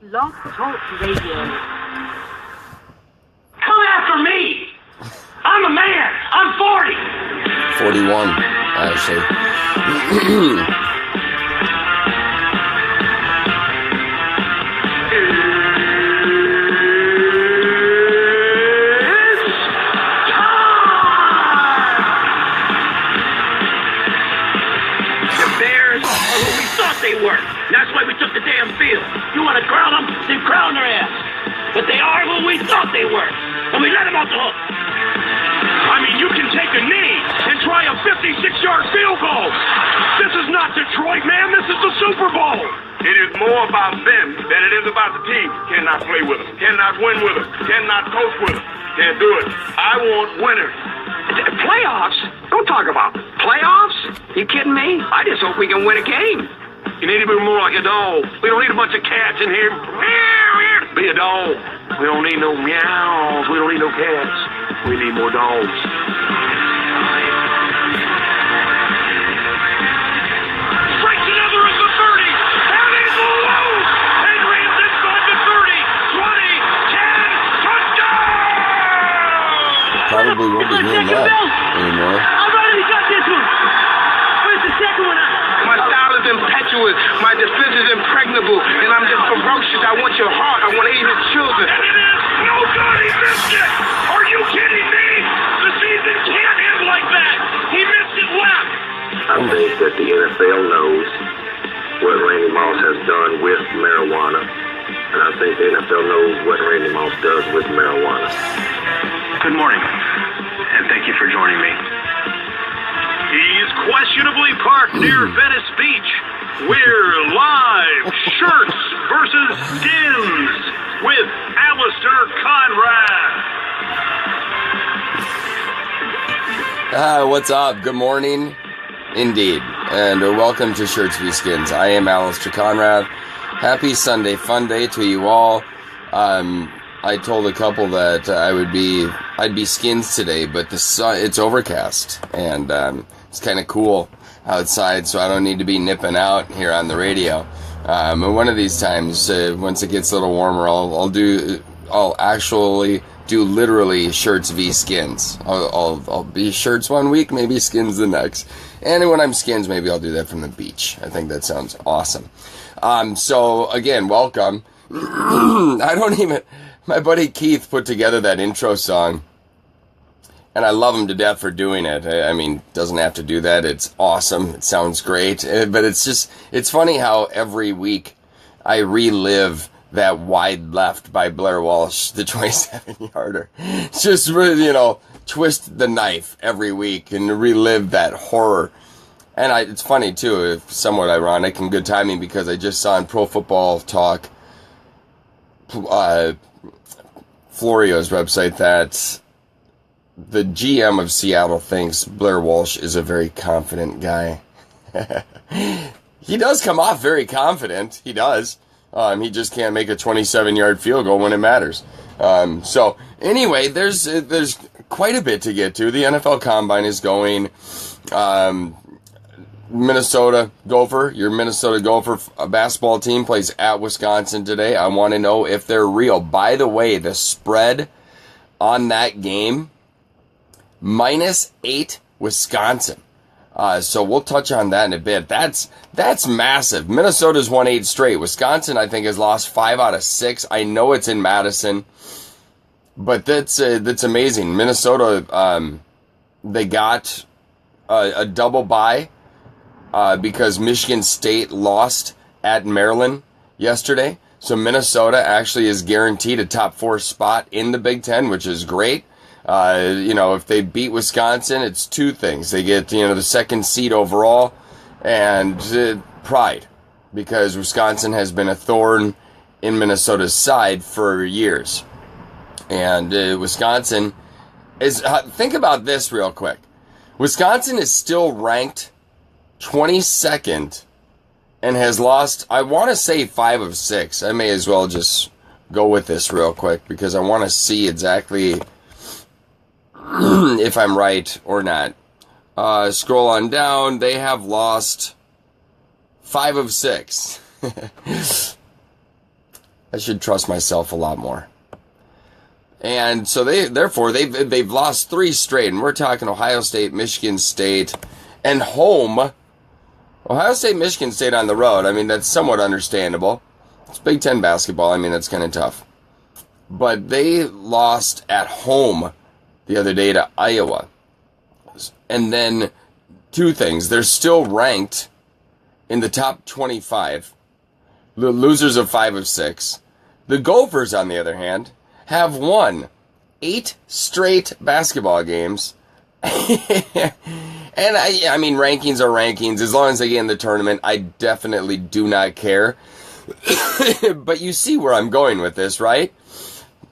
Blog Talk Radio. Come after me! I'm a man! I'm 40! 41, actually. That's why we took the damn field. You want to crown them? Then crown their ass. But they are who we thought they were. And we let them off the hook. I mean, you can take a knee and try a 56-yard field goal. This is not Detroit, man. This is the Super Bowl. It is more about them than it is about the team. Cannot play with them. Cannot win with them. Cannot coach with them. Can't do it. I want winners. Playoffs? Don't talk about playoffs. You kidding me? I just hope we can win a game. You need to be more like a dog. We don't need a bunch of cats in here. Be a dog. We don't need no meows. We don't need no cats. We need more dogs. Strikes another at the 30. And he's low. And rams inside the 30. 20. 10. Touchdown! Probably won't be doing that anymore. I've already got this one. Where's the second one at? My style is impetuous. My defense is impregnable. And I'm just ferocious. I want your heart. I want to eat his children. And it is. No good. He missed it. Are you kidding me? The season can't end like that. He missed it left. I think that the NFL knows what Randy Moss has done with marijuana. And I think the NFL knows what Randy Moss does with marijuana. Good morning. And thank you for joining me. He's questionably parked near Venice Beach. We're live, Shirts versus Skins, with Alistair Conrad. What's up? Good morning. Indeed. And welcome to Shirts v. Skins. I am Alistair Conrad. Happy Sunday Fun Day to you all. I told a couple that I'd be Skins today, but the sun, it's overcast, and it's kind of cool outside, so I don't need to be nipping out here on the radio. And one of these times, once it gets a little warmer, I'll actually do literally Shirts v Skins. I'll be Shirts one week, maybe Skins the next, and when I'm Skins, maybe I'll do that from the beach. I think that sounds awesome. So again, welcome. My buddy Keith put together that intro song, and I love him to death for doing it. I mean, doesn't have to do that. It's awesome. It sounds great. But it's funny how every week I relive that wide left by Blair Walsh, the 27-yarder. Just, twist the knife every week and relive that horror. And it's funny, too, somewhat ironic and good timing, because I just saw on Pro Football Talk, Florio's website, that the GM of Seattle thinks Blair Walsh is a very confident guy. He does come off very confident. He does. He just can't make a 27-yard field goal when it matters. So anyway, there's quite a bit to get to. The NFL Combine is going. Minnesota Gopher, your Minnesota Gopher basketball team plays at Wisconsin today. I want to know if they're real. By the way, the spread on that game, -8 Wisconsin. So we'll touch on that in a bit. That's massive. Minnesota's won 8 straight. Wisconsin, I think, has lost 5 out of 6. I know it's in Madison, but that's amazing. Minnesota, they got a double bye because Michigan State lost at Maryland yesterday. So Minnesota actually is guaranteed a top 4 spot in the Big Ten, which is great. If they beat Wisconsin, it's 2 things. They get, the second seed overall and pride, because Wisconsin has been a thorn in Minnesota's side for years. And Wisconsin is, think about this real quick. Wisconsin is still ranked 22nd and has lost, I want to say 5 of 6. I may as well just go with this real quick because I want to see exactly if I'm right or not. Scroll on down. They have lost 5 of 6. I should trust myself a lot more. And so they've lost 3 straight, and we're talking Ohio State, Michigan State, and home. Ohio State, Michigan State on the road. I mean, that's somewhat understandable. It's Big Ten basketball. I mean, that's kind of tough. But they lost at home the other day to Iowa. And then 2 things. They're still ranked in the top 25. The losers of 5 of 6. The Gophers, on the other hand, have won 8 straight basketball games. And I mean, rankings are rankings. As long as they get in the tournament, I definitely do not care. But you see where I'm going with this, right?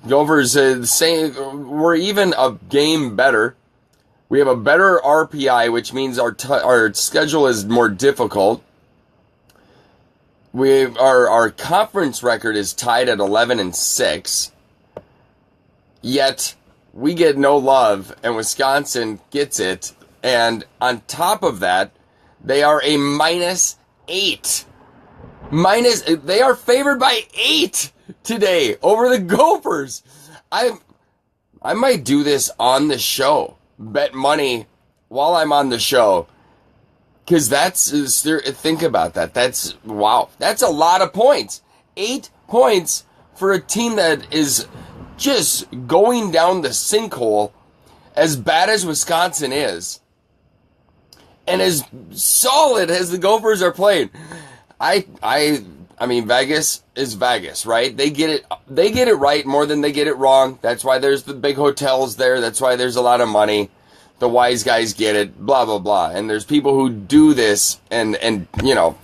Gophers saying we're even a game better. We have a better RPI, which means our schedule is more difficult. Our conference record is tied at 11-6. Yet we get no love, and Wisconsin gets it. And on top of that, they are a -8. They are favored by 8 today over the Gophers. I might do this on the show. Bet money while I'm on the show. Because think about that. Wow. That's a lot of points. 8 points for a team that is just going down the sinkhole as bad as Wisconsin is. And as solid as the Gophers are playing. I mean, Vegas is Vegas, right? They get it right more than they get it wrong. That's why there's the big hotels there. That's why there's a lot of money. The wise guys get it, blah, blah, blah. And there's people who do this and you know,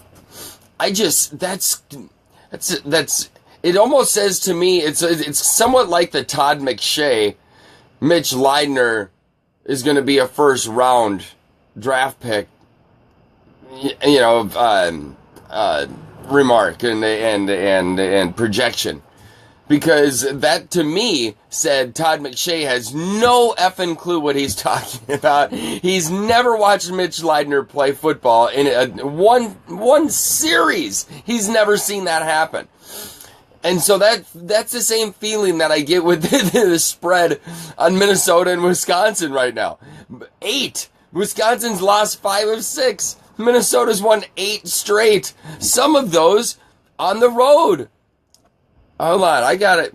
it almost says to me, it's somewhat like the Todd McShay, Mitch Leidner is going to be a first round draft pick, you know, remark and projection, because that to me said Todd McShay has no effing clue what he's talking about. He's never watched Mitch Leidner play football in one series. He's never seen that happen. And so that's the same feeling that I get with the spread on Minnesota and Wisconsin right now. 8. Wisconsin's lost 5 of 6. Minnesota's won 8 straight. Some of those on the road. Hold on, I gotta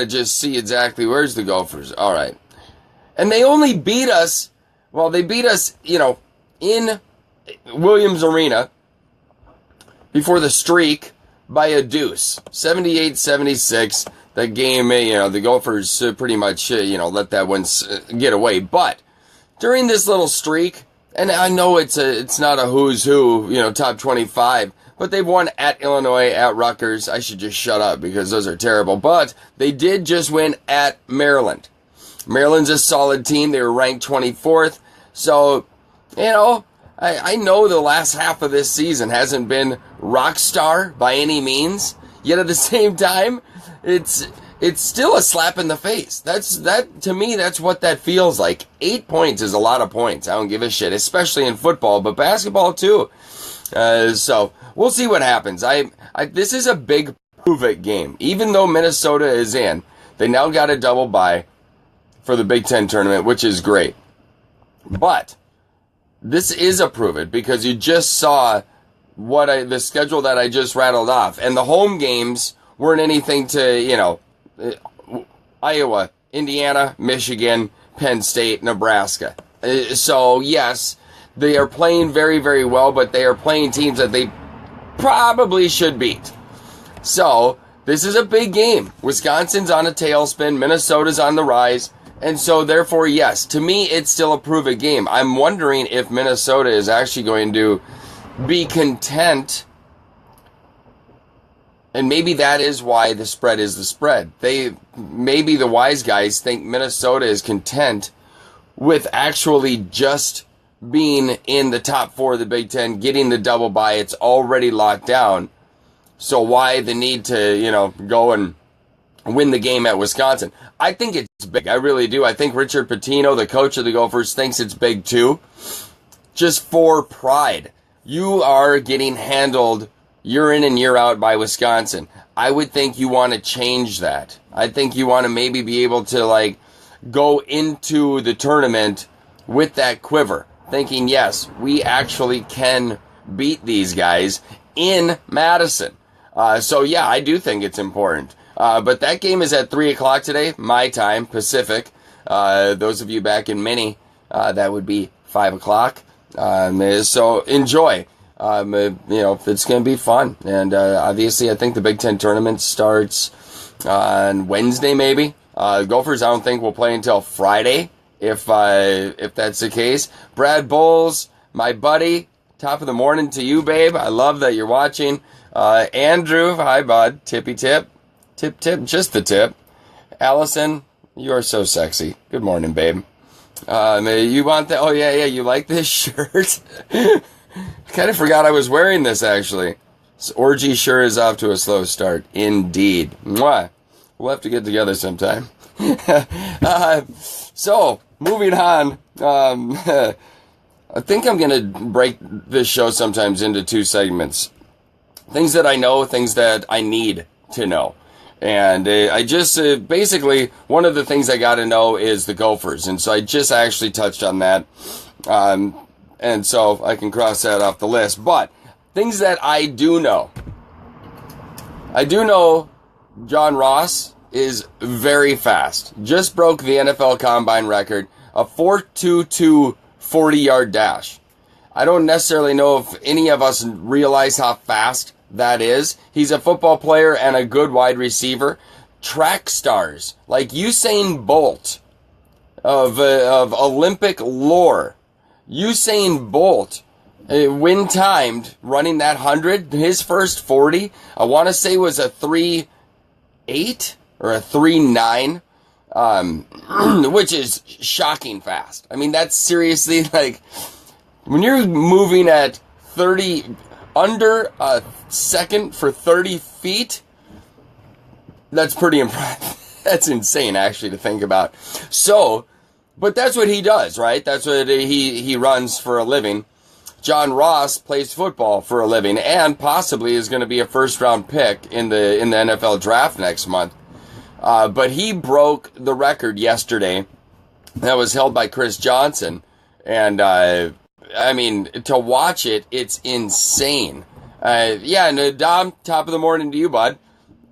just see exactly where's the Gophers. All right. And they only beat us, you know, in Williams Arena before the streak by a deuce. 78-76. That game, you know, the Gophers pretty much, you know, let that one get away. But during this little streak, and I know it's not a who's who, you know, top 25, but they've won at Illinois, at Rutgers. I should just shut up because those are terrible. But they did just win at Maryland. Maryland's a solid team. They were ranked 24th. So, you know, I know the last half of this season hasn't been rock star by any means. Yet at the same time, it's still a slap in the face. To me, that's what that feels like. 8 points is a lot of points. I don't give a shit, especially in football, but basketball too. So we'll see what happens. This is a big prove-it game. Even though Minnesota is in, they now got a double bye for the Big Ten tournament, which is great. But this is a prove-it because you just saw the schedule that I just rattled off, and the home games weren't anything to, you know, Iowa, Indiana, Michigan, Penn State, Nebraska. So yes, they are playing very, very well, but they are playing teams that they probably should beat. So this is a big game. Wisconsin's on a tailspin. Minnesota's on the rise. And so therefore, yes, to me, it's still a prove-it game. I'm wondering if Minnesota is actually going to be content. And maybe that is why the spread is the spread. Maybe the wise guys think Minnesota is content with actually just being in the top 4 of the Big Ten, getting the double bye. It's already locked down. So why the need to, you know, go and win the game at Wisconsin? I think it's big. I really do. I think Richard Pitino, the coach of the Gophers, thinks it's big too. Just for pride. You are getting handled year in and year out by Wisconsin. I would think you want to change that. I think you want to maybe be able to like go into the tournament with that quiver, thinking, yes, we actually can beat these guys in Madison. So yeah, I do think it's important. But that game is at 3 o'clock today, my time, Pacific. Those of you back in Mini, that would be 5 o'clock. So enjoy. It's going to be fun. And obviously, I think the Big Ten tournament starts on Wednesday, maybe. Gophers, I don't think will play until Friday, if that's the case. Brad Bowles, my buddy, top of the morning to you, babe. I love that you're watching. Andrew, hi, bud. Tippy tip. Tip, just the tip. Allison, you are so sexy. Good morning, babe. You want that? Oh, yeah, you like this shirt? I kind of forgot I was wearing this, actually. This orgy sure is off to a slow start. Indeed. Mwah. We'll have to get together sometime. So, moving on. I think I'm going to break this show sometimes into 2 segments. Things that I know, things that I need to know. And I just, basically, one of the things I got to know is the Gophers. And so I just actually touched on that. And so I can cross that off the list. But things that I do know. I do know John Ross is very fast. Just broke the NFL Combine record, a 4.22 40-yard dash. I don't necessarily know if any of us realize how fast that is. He's a football player and a good wide receiver. Track stars like Usain Bolt of Olympic lore. Usain Bolt, when timed, running that 100, his first 40, I want to say was a 3.8 or a 3.9, which is shocking fast. I mean, that's seriously like, when you're moving at 30, under a second for 30 feet, that's pretty impressive. That's insane, actually, to think about. So, but that's what he does, right? That's what he runs for a living. John Ross plays football for a living and possibly is going to be a first-round pick in the NFL draft next month. But he broke the record yesterday that was held by Chris Johnson. And, I mean, to watch it, it's insane. And Dom, top of the morning to you, bud.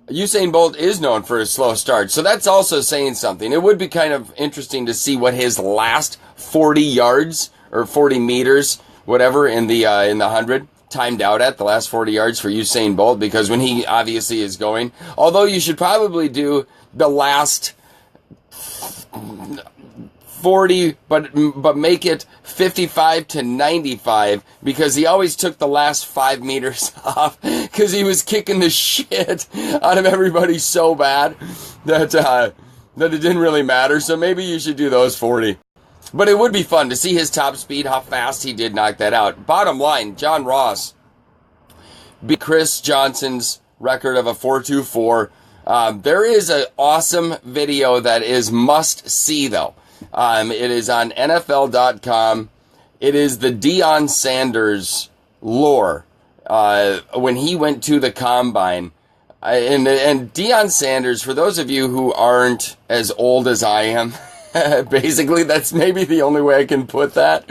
Usain Bolt is known for his slow start, so that's also saying something. It would be kind of interesting to see what his last 40 yards or 40 meters, whatever, in the 100 timed out at, the last 40 yards for Usain Bolt, because when he obviously is going, although you should probably do the last 40, but make it 55 to 95, because he always took the last 5 meters off because he was kicking the shit out of everybody so bad that it didn't really matter. So maybe you should do those 40. But it would be fun to see his top speed, how fast he did knock that out. Bottom line, John Ross beat Chris Johnson's record of a 4.24. There is an awesome video that is must see, though. It is on NFL.com. It is the Deion Sanders lore. When he went to the Combine. And Deion Sanders, for those of you who aren't as old as I am, basically that's maybe the only way I can put that.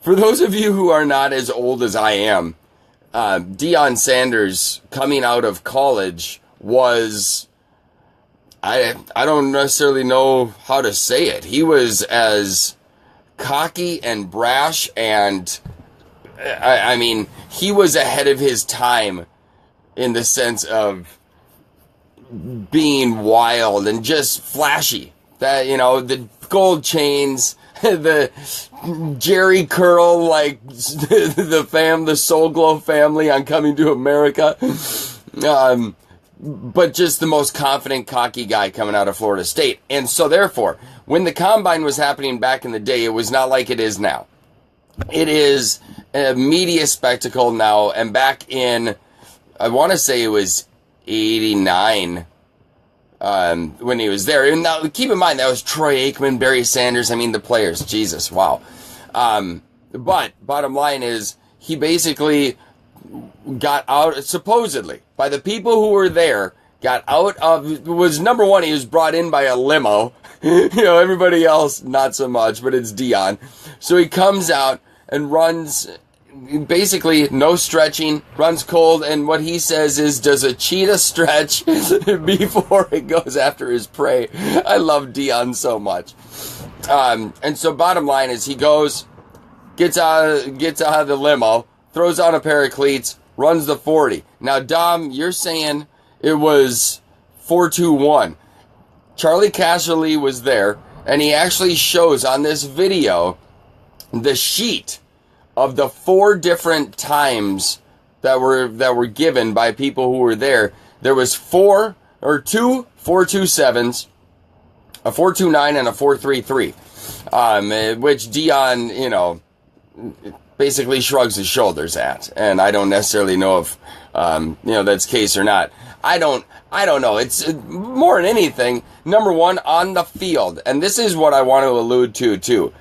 For those of you who are not as old as I am, Deion Sanders coming out of college was... I don't necessarily know how to say it. He was as cocky and brash and, I mean, he was ahead of his time in the sense of being wild and just flashy. That, the gold chains, the Jerry Curl, like the Soul Glow family on Coming to America. But just the most confident, cocky guy coming out of Florida State. And so therefore, when the Combine was happening back in the day, it was not like it is now. It is a media spectacle now. And back in, I want to say it was 89, when he was there. And now, keep in mind, that was Troy Aikman, Barry Sanders. I mean, the players. Jesus, wow. But bottom line is, he basically got out, supposedly, by the people who were there, got out of, was number one, he was brought in by a limo. Everybody else, not so much, but it's Deion. So he comes out and runs, basically no stretching, runs cold, and what he says is, does a cheetah stretch before it goes after his prey? I love Deion so much. And so bottom line is he goes, gets out of the limo, throws on a pair of cleats, runs the 40. Now, Dom, you're saying it was 4:21. Charlie Casserly was there, and he actually shows on this video the sheet of the 4 different times that were given by people who were there. There was 2 4.27s, a 4.29, and a 4.33, which Deion, basically shrugs his shoulders at, and I don't necessarily know if that's the case or not. I don't know. It's more than anything, number one, on the field, and this is what I want to allude to too.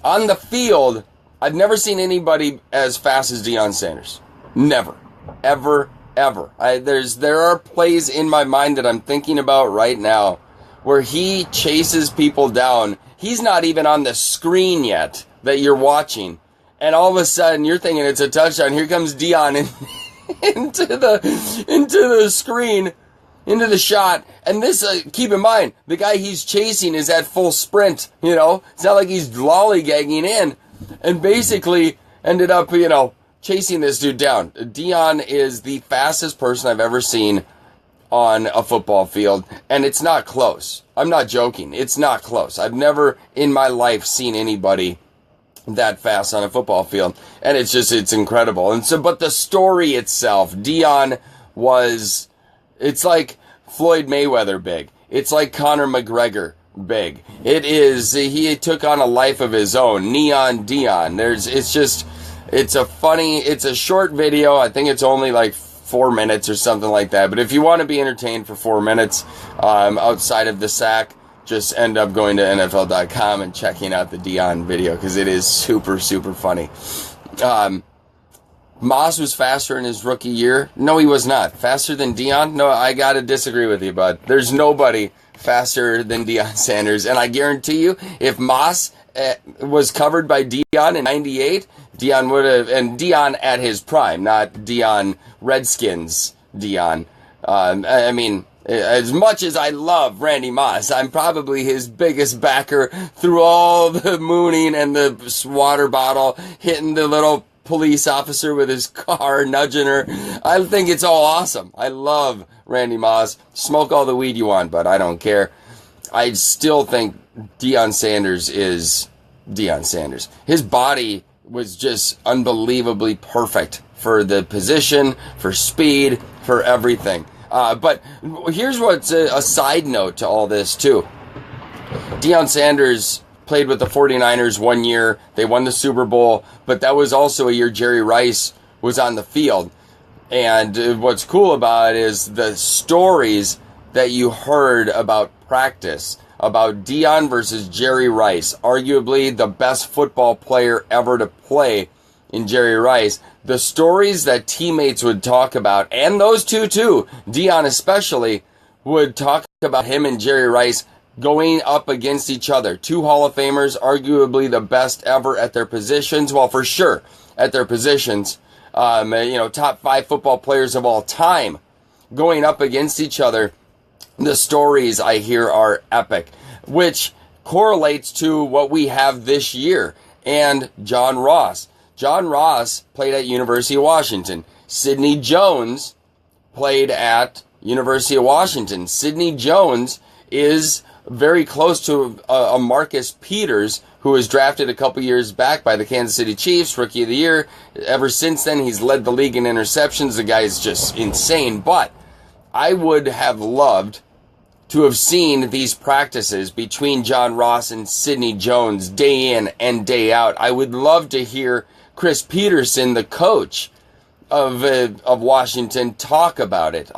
On the field, I've never seen anybody as fast as Deion Sanders. Never, ever, ever. There are plays in my mind that I'm thinking about right now where he chases people down. He's not even on the screen yet that you're watching, and all of a sudden you're thinking it's a touchdown. Here comes Deion into the screen, into the shot, and this, keep in mind, the guy he's chasing is at full sprint, it's not like he's lollygagging in, and basically ended up, chasing this dude down. Deion is the fastest person I've ever seen on a football field, and it's not close. I'm not joking. It's not close. I've never in my life seen anybody that fast on a football field, and it's incredible. And so, but the story itself, Deion it's like Floyd Mayweather big. It's like Conor McGregor big. He took on a life of his own. Neon Deion. It's a short video. I think it's only like 4 minutes or something like that. But if you want to be entertained for 4 minutes, outside of the sack, just end up going to NFL.com and checking out the Deion video, because it is super, super funny. Moss was faster in his rookie year. No, he was not. Faster than Deion? No, I got to disagree with you, bud. There's nobody faster than Deion Sanders. And I guarantee you, if Moss was covered by Deion in 98, Deion would have, and Deion at his prime, not Deion Redskins Deion. As much as I love Randy Moss, I'm probably his biggest backer through all the mooning and the water bottle hitting the little police officer with his car, nudging her. I think it's all awesome. I love Randy Moss. Smoke all the weed you want, but I don't care. I still think Deion Sanders is Deion Sanders. His body was just unbelievably perfect for the position, for speed, for everything. But here's what's a side note to all this, too. Deion Sanders played with the 49ers 1 year. They won the Super Bowl, but that was also a year Jerry Rice was on the field. And what's cool about it is the stories that you heard about practice, about Deion versus Jerry Rice, arguably the best football player ever to play in Jerry Rice. The stories that teammates would talk about, and those two too, Deion especially, would talk about him and Jerry Rice going up against each other. 2 Hall of Famers, arguably the best ever at their positions. Well, for sure, at their positions. Top 5 football players of all time going up against each other. The stories I hear are epic, which correlates to what we have this year. And John Ross. John Ross played at University of Washington. Sidney Jones played at University of Washington. Sidney Jones is very close to a Marcus Peters, who was drafted a couple years back by the Kansas City Chiefs, Rookie of the Year. Ever since then, he's led the league in interceptions. The guy is just insane. But I would have loved to have seen these practices between John Ross and Sidney Jones day in and day out. I would love to hear Chris Peterson, the coach of Washington, talk about it.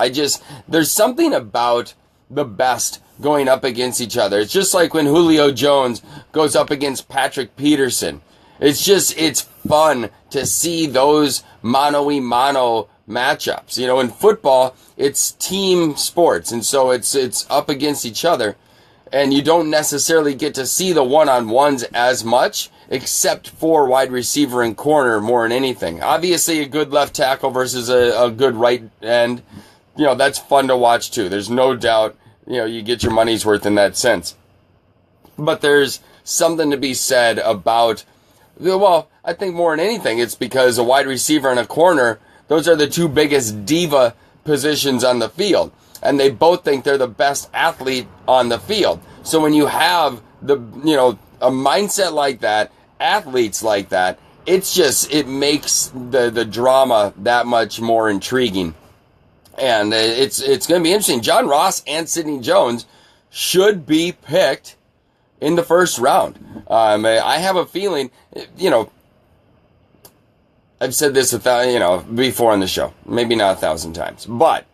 There's something about the best going up against each other. It's just like when Julio Jones goes up against Patrick Peterson. It's fun to see those mano-a-mano matchups. You know, in football, it's team sports, and so it's up against each other, and you don't necessarily get to see the one-on-ones as much, except for wide receiver and corner more than anything. Obviously, a good left tackle versus a good right end, you know, that's fun to watch too. There's no doubt, you know, you get your money's worth in that sense. But there's something to be said about, well, I think more than anything, it's because a wide receiver and a corner, those are the two biggest diva positions on the field. And they both think they're the best athlete on the field. So when you have a mindset like that, athletes like that, it makes the drama that much more intriguing. And it's going to be interesting. John Ross and Sidney Jones should be picked in the first round. I have a feeling, I've said this before on the show, maybe not 1,000 times, but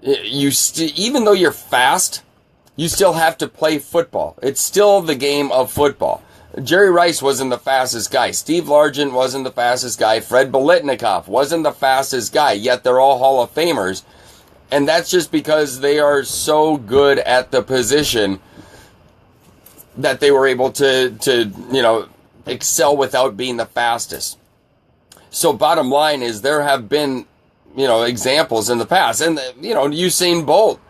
even though you're fast, you still have to play football. It's still the game of football. Jerry Rice wasn't the fastest guy. Steve Largent wasn't the fastest guy. Fred Biletnikoff wasn't the fastest guy, yet they're all Hall of Famers. And that's just because they are so good at the position that they were able to excel without being the fastest. So bottom line is there have been, examples in the past. And, Usain Bolt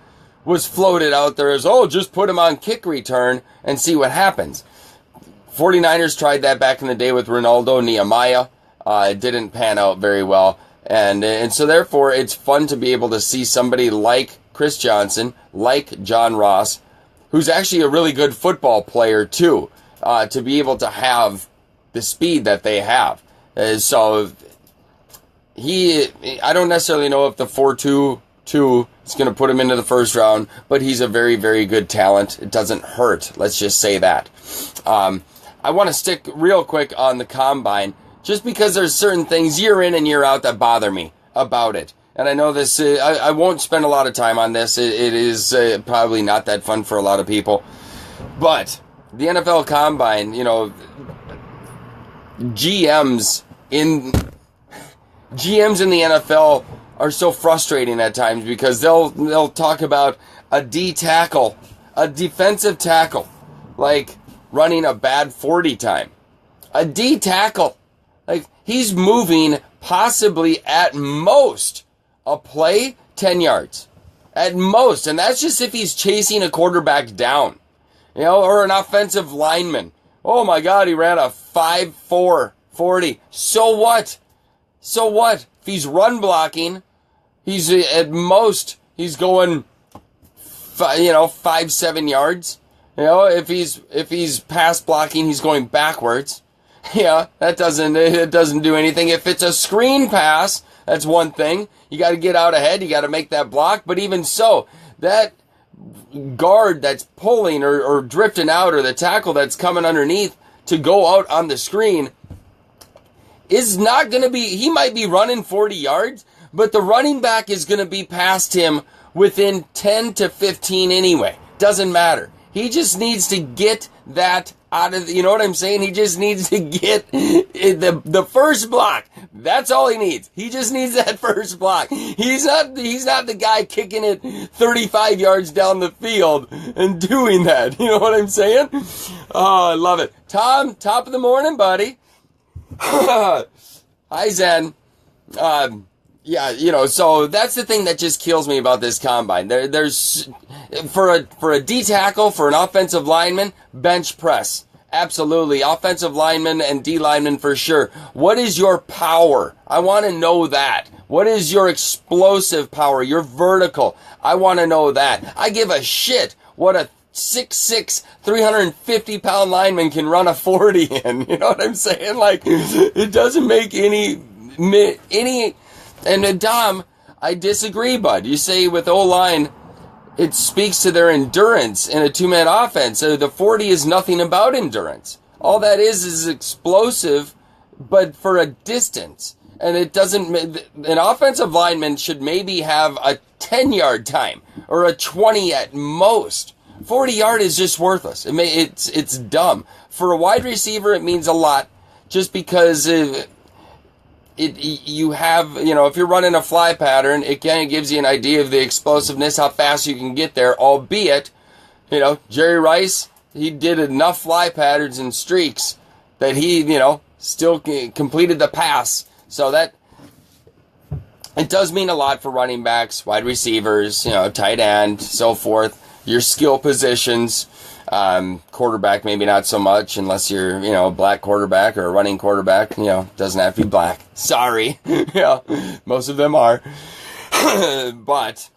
was floated out there as, just put him on kick return and see what happens. 49ers tried that back in the day with Ronaldo Nehemiah. It didn't pan out very well. And so therefore it's fun to be able to see somebody like Chris Johnson, like John Ross, who's actually a really good football player too, to be able to have the speed that they have. So I don't necessarily know if the 4.22 is going to put him into the first round, but he's a very, very good talent. It doesn't hurt. Let's just say that. I want to stick real quick on the combine, just because there's certain things year in and year out that bother me about it. And I know this, I won't spend a lot of time on this. It is probably not that fun for a lot of people. But the NFL combine, GMs in the NFL are so frustrating at times because they'll talk about a D tackle, a defensive tackle, like running a bad 40 time. A D tackle, like he's moving possibly at most a play 10 yards. At most, and that's just if he's chasing a quarterback down. Or an offensive lineman. Oh my God, he ran a 5.4 40. So what? So what? If he's run blocking, he's at most, he's going 5-7 yards. If he's pass blocking, he's going backwards. Yeah, it doesn't do anything. If it's a screen pass, that's one thing. You got to get out ahead. You got to make that block. But even so, that guard that's pulling or drifting out, or the tackle that's coming underneath to go out on the screen, is not going to be, he might be running 40 yards, but the running back is going to be past him within 10 to 15 anyway. Doesn't matter. He just needs to get that out of, you know what I'm saying? He just needs to get the first block. That's all he needs. He just needs that first block. He's not the guy kicking it 35 yards down the field and doing that. You know what I'm saying? Oh, I love it. Tom, top of the morning, buddy. Hi, Zen. So that's the thing that just kills me about this combine. There's for a D tackle, for an offensive lineman, bench press. Absolutely. Offensive lineman and D lineman for sure. What is your power? I want to know that. What is your explosive power? Your vertical? I want to know that. I give a shit what a 6'6", 350-pound lineman can run a 40 in. You know what I'm saying? Like, it doesn't make any. And Dom, I disagree, bud. You say with O-line, it speaks to their endurance in a two-man offense. So the 40 is nothing about endurance. All that is explosive, but for a distance. And it doesn't, an offensive lineman should maybe have a 10-yard time or a 20 at most. 40-yard is just worthless. It's dumb. For a wide receiver, it means a lot just because you have, if you're running a fly pattern, it kind of gives you an idea of the explosiveness, how fast you can get there, albeit, Jerry Rice, he did enough fly patterns and streaks that he, still completed the pass. So that, it does mean a lot for running backs, wide receivers, tight end, so forth, your skill positions. Quarterback, maybe not so much unless you're, a black quarterback or a running quarterback, doesn't have to be black. Sorry. Most of them are. But,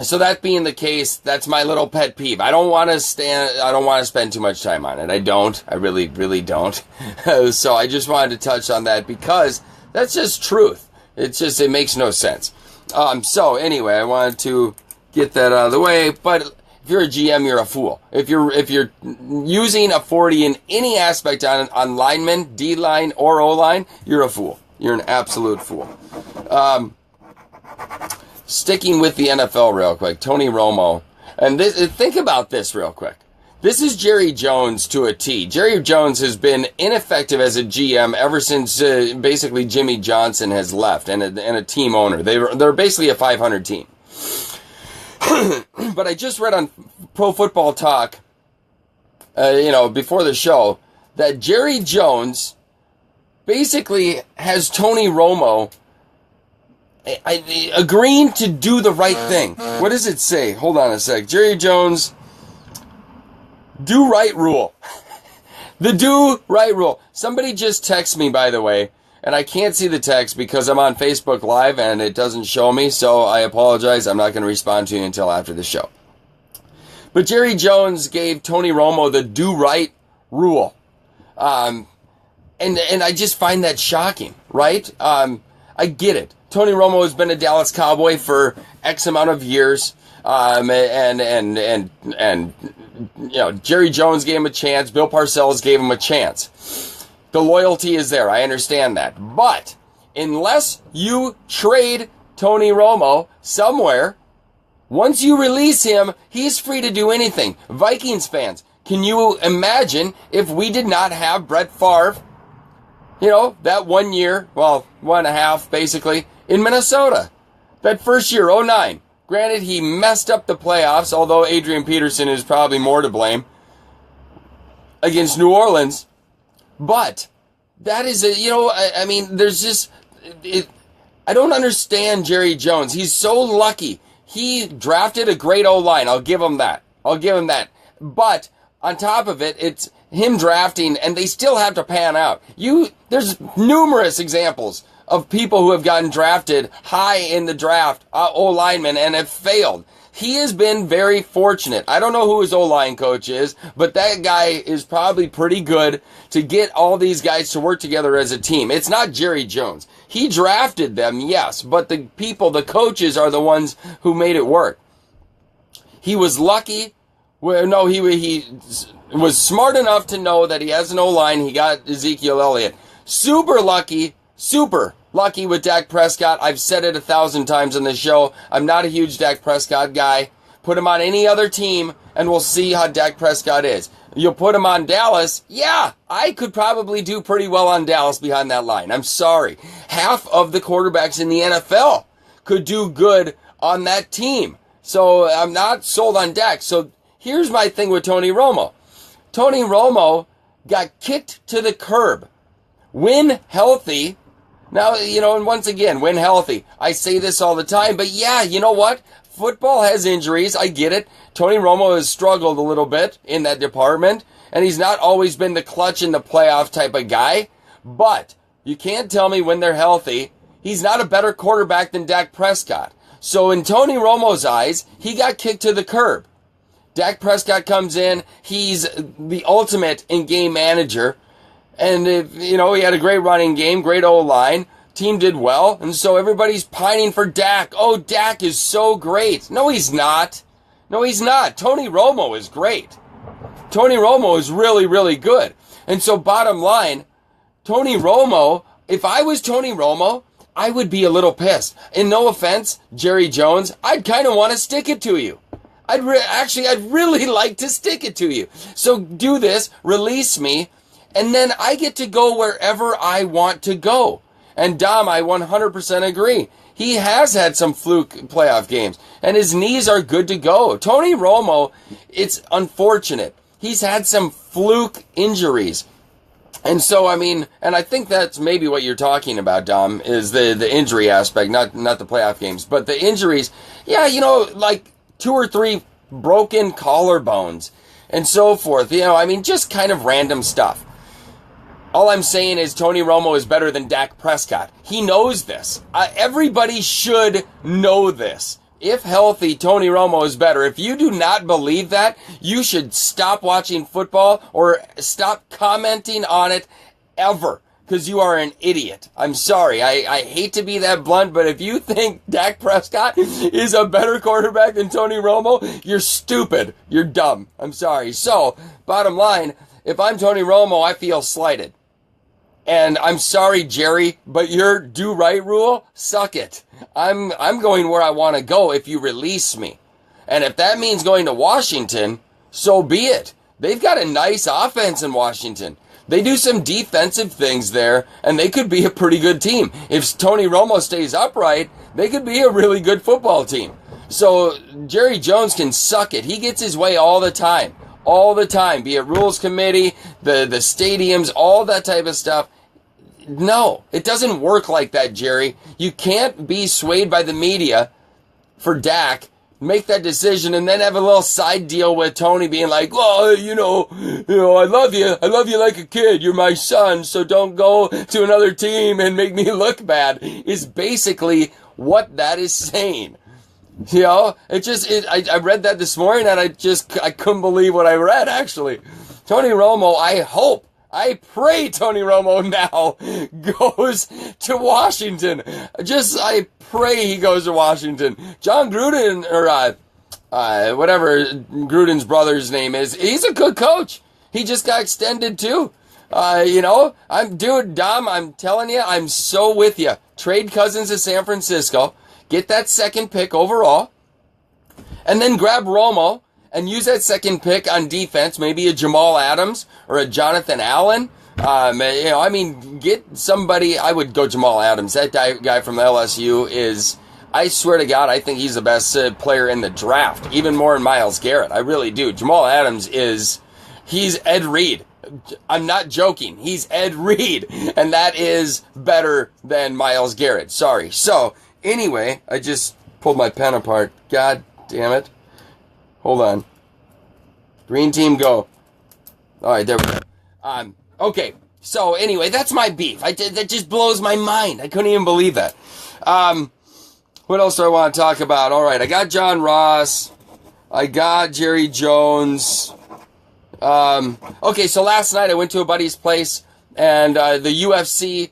so that being the case, that's my little pet peeve. I don't want to spend too much time on it. I really, really don't. So I just wanted to touch on that because that's just truth. It makes no sense. So anyway, I wanted to get that out of the way, but if you're a GM, you're a fool. If you're using a 40 in any aspect on linemen, D-line, or O-line, you're a fool. You're an absolute fool. Sticking with the NFL real quick, Tony Romo. And think about this real quick. This is Jerry Jones to a T. Jerry Jones has been ineffective as a GM ever since basically Jimmy Johnson has left and a team owner. They're basically a 500 team. But I just read on Pro Football Talk, before the show, that Jerry Jones basically has Tony Romo agreeing to do the right thing. What does it say? Hold on a sec. Jerry Jones, do right rule. The do right rule. Somebody just texted me, by the way, and I can't see the text because I'm on Facebook Live and it doesn't show me, so I apologize. I'm not going to respond to you until after the show. But Jerry Jones gave Tony Romo the do right rule. And I just find that shocking, right? I get it. Tony Romo has been a Dallas Cowboy for X amount of years. Jerry Jones gave him a chance. Bill Parcells gave him a chance. The loyalty is there. I understand that. But unless you trade Tony Romo somewhere, once you release him, he's free to do anything. Vikings fans, can you imagine if we did not have Brett Favre, that 1 year, 1.5 basically, in Minnesota? That first year, 2009. Granted, he messed up the playoffs, although Adrian Peterson is probably more to blame, against New Orleans. But that is there's just, I don't understand Jerry Jones. He's so lucky. He drafted a great O-line. I'll give him that. But on top of it, it's him drafting, and they still have to pan out. There's numerous examples of people who have gotten drafted high in the draft, O-linemen, and have failed. He has been very fortunate. I don't know who his O-line coach is, but that guy is probably pretty good to get all these guys to work together as a team. It's not Jerry Jones. He drafted them, yes, but the coaches are the ones who made it work. He was lucky. He was smart enough to know that he has an O-line. He got Ezekiel Elliott. Super lucky with Dak Prescott. I've said it 1,000 times on the show. I'm not a huge Dak Prescott guy. Put him on any other team, and we'll see how Dak Prescott is. You'll put him on Dallas. Yeah, I could probably do pretty well on Dallas behind that line. I'm sorry. Half of the quarterbacks in the NFL could do good on that team. So I'm not sold on Dak. So here's my thing with Tony Romo. Tony Romo got kicked to the curb. When healthy, now, and once again, when healthy, I say this all the time, but yeah, you know what? Football has injuries, I get it. Tony Romo has struggled a little bit in that department, and he's not always been the clutch in the playoff type of guy, but you can't tell me when they're healthy, he's not a better quarterback than Dak Prescott. So in Tony Romo's eyes, he got kicked to the curb. Dak Prescott comes in, he's the ultimate in-game manager, and, he had a great running game, great O-line. Team did well, and so everybody's pining for Dak. Oh, Dak is so great. No, he's not. Tony Romo is great. Tony Romo is really, really good. And so bottom line, Tony Romo, if I was Tony Romo, I would be a little pissed. And no offense, Jerry Jones, I'd kind of want to stick it to you. I'd really like to stick it to you. So do this, release me, and then I get to go wherever I want to go. And Dom, I 100% agree. He has had some fluke playoff games, and his knees are good to go. Tony Romo, it's unfortunate. He's had some fluke injuries. And so, I mean, and I think that's maybe what you're talking about, Dom, is the injury aspect, not the playoff games. But the injuries, yeah, you know, like 2 or 3 broken collarbones and so forth. You know, I mean, just kind of random stuff. All I'm saying is Tony Romo is better than Dak Prescott. He knows this. Everybody should know this. If healthy, Tony Romo is better. If you do not believe that, you should stop watching football or stop commenting on it ever, because you are an idiot. I'm sorry. I hate to be that blunt, but if you think Dak Prescott is a better quarterback than Tony Romo, you're stupid. You're dumb. I'm sorry. So, bottom line, if I'm Tony Romo, I feel slighted. And I'm sorry, Jerry, but your do right rule, suck it. I'm going where I want to go if you release me. And if that means going to Washington, so be it. They've got a nice offense in Washington. They do some defensive things there, and they could be a pretty good team. If Tony Romo stays upright, they could be a really good football team. So Jerry Jones can suck it. He gets his way all the time. All the time. Be it rules committee, the stadiums, all that type of stuff. No, it doesn't work like that, Jerry. You can't be swayed by the media for Dak, make that decision, and then have a little side deal with Tony being like, well, you know, I love you like a kid. You're my son, so don't go to another team and make me look bad, is basically what that is saying. You know, I read that this morning, and I couldn't believe what I read, actually. Tony Romo, I pray Tony Romo now goes to Washington. I pray he goes to Washington. John Gruden, or whatever Gruden's brother's name is, he's a good coach. He just got extended too. You know, Dom, I'm telling you, I'm so with you. Trade Cousins to San Francisco, get that second pick overall, and then grab Romo and use that second pick on defense, maybe a Jamal Adams or a Jonathan Allen. You know, I mean, get somebody. I would go Jamal Adams. That guy from LSU is, I swear to God, I think he's the best player in the draft, even more than Myles Garrett. I really do. Jamal Adams he's Ed Reed. I'm not joking. He's Ed Reed, and that is better than Myles Garrett. Sorry. So, anyway, I just pulled my pen apart. God damn it. Hold on. Green team, go. All right, there we go. Okay, so anyway, that's my beef. That just blows my mind. I couldn't even believe that. What else do I want to talk about? All right, I got John Ross. I got Jerry Jones. Okay, so last night I went to a buddy's place, and the UFC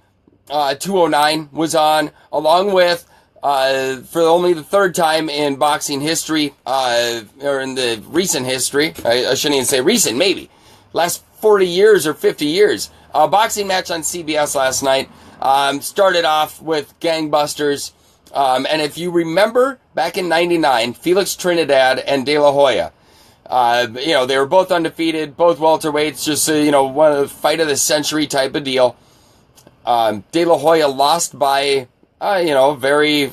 209 was on, along with for only the third time in boxing history, or in the recent history, I shouldn't even say recent, maybe, last 40 years or 50 years, a boxing match on CBS last night, started off with gangbusters, and if you remember, back in 99, Felix Trinidad and De La Hoya, you know, they were both undefeated, both welterweights, just, you know, one of the fight of the century type of deal. De La Hoya lost by, you know, very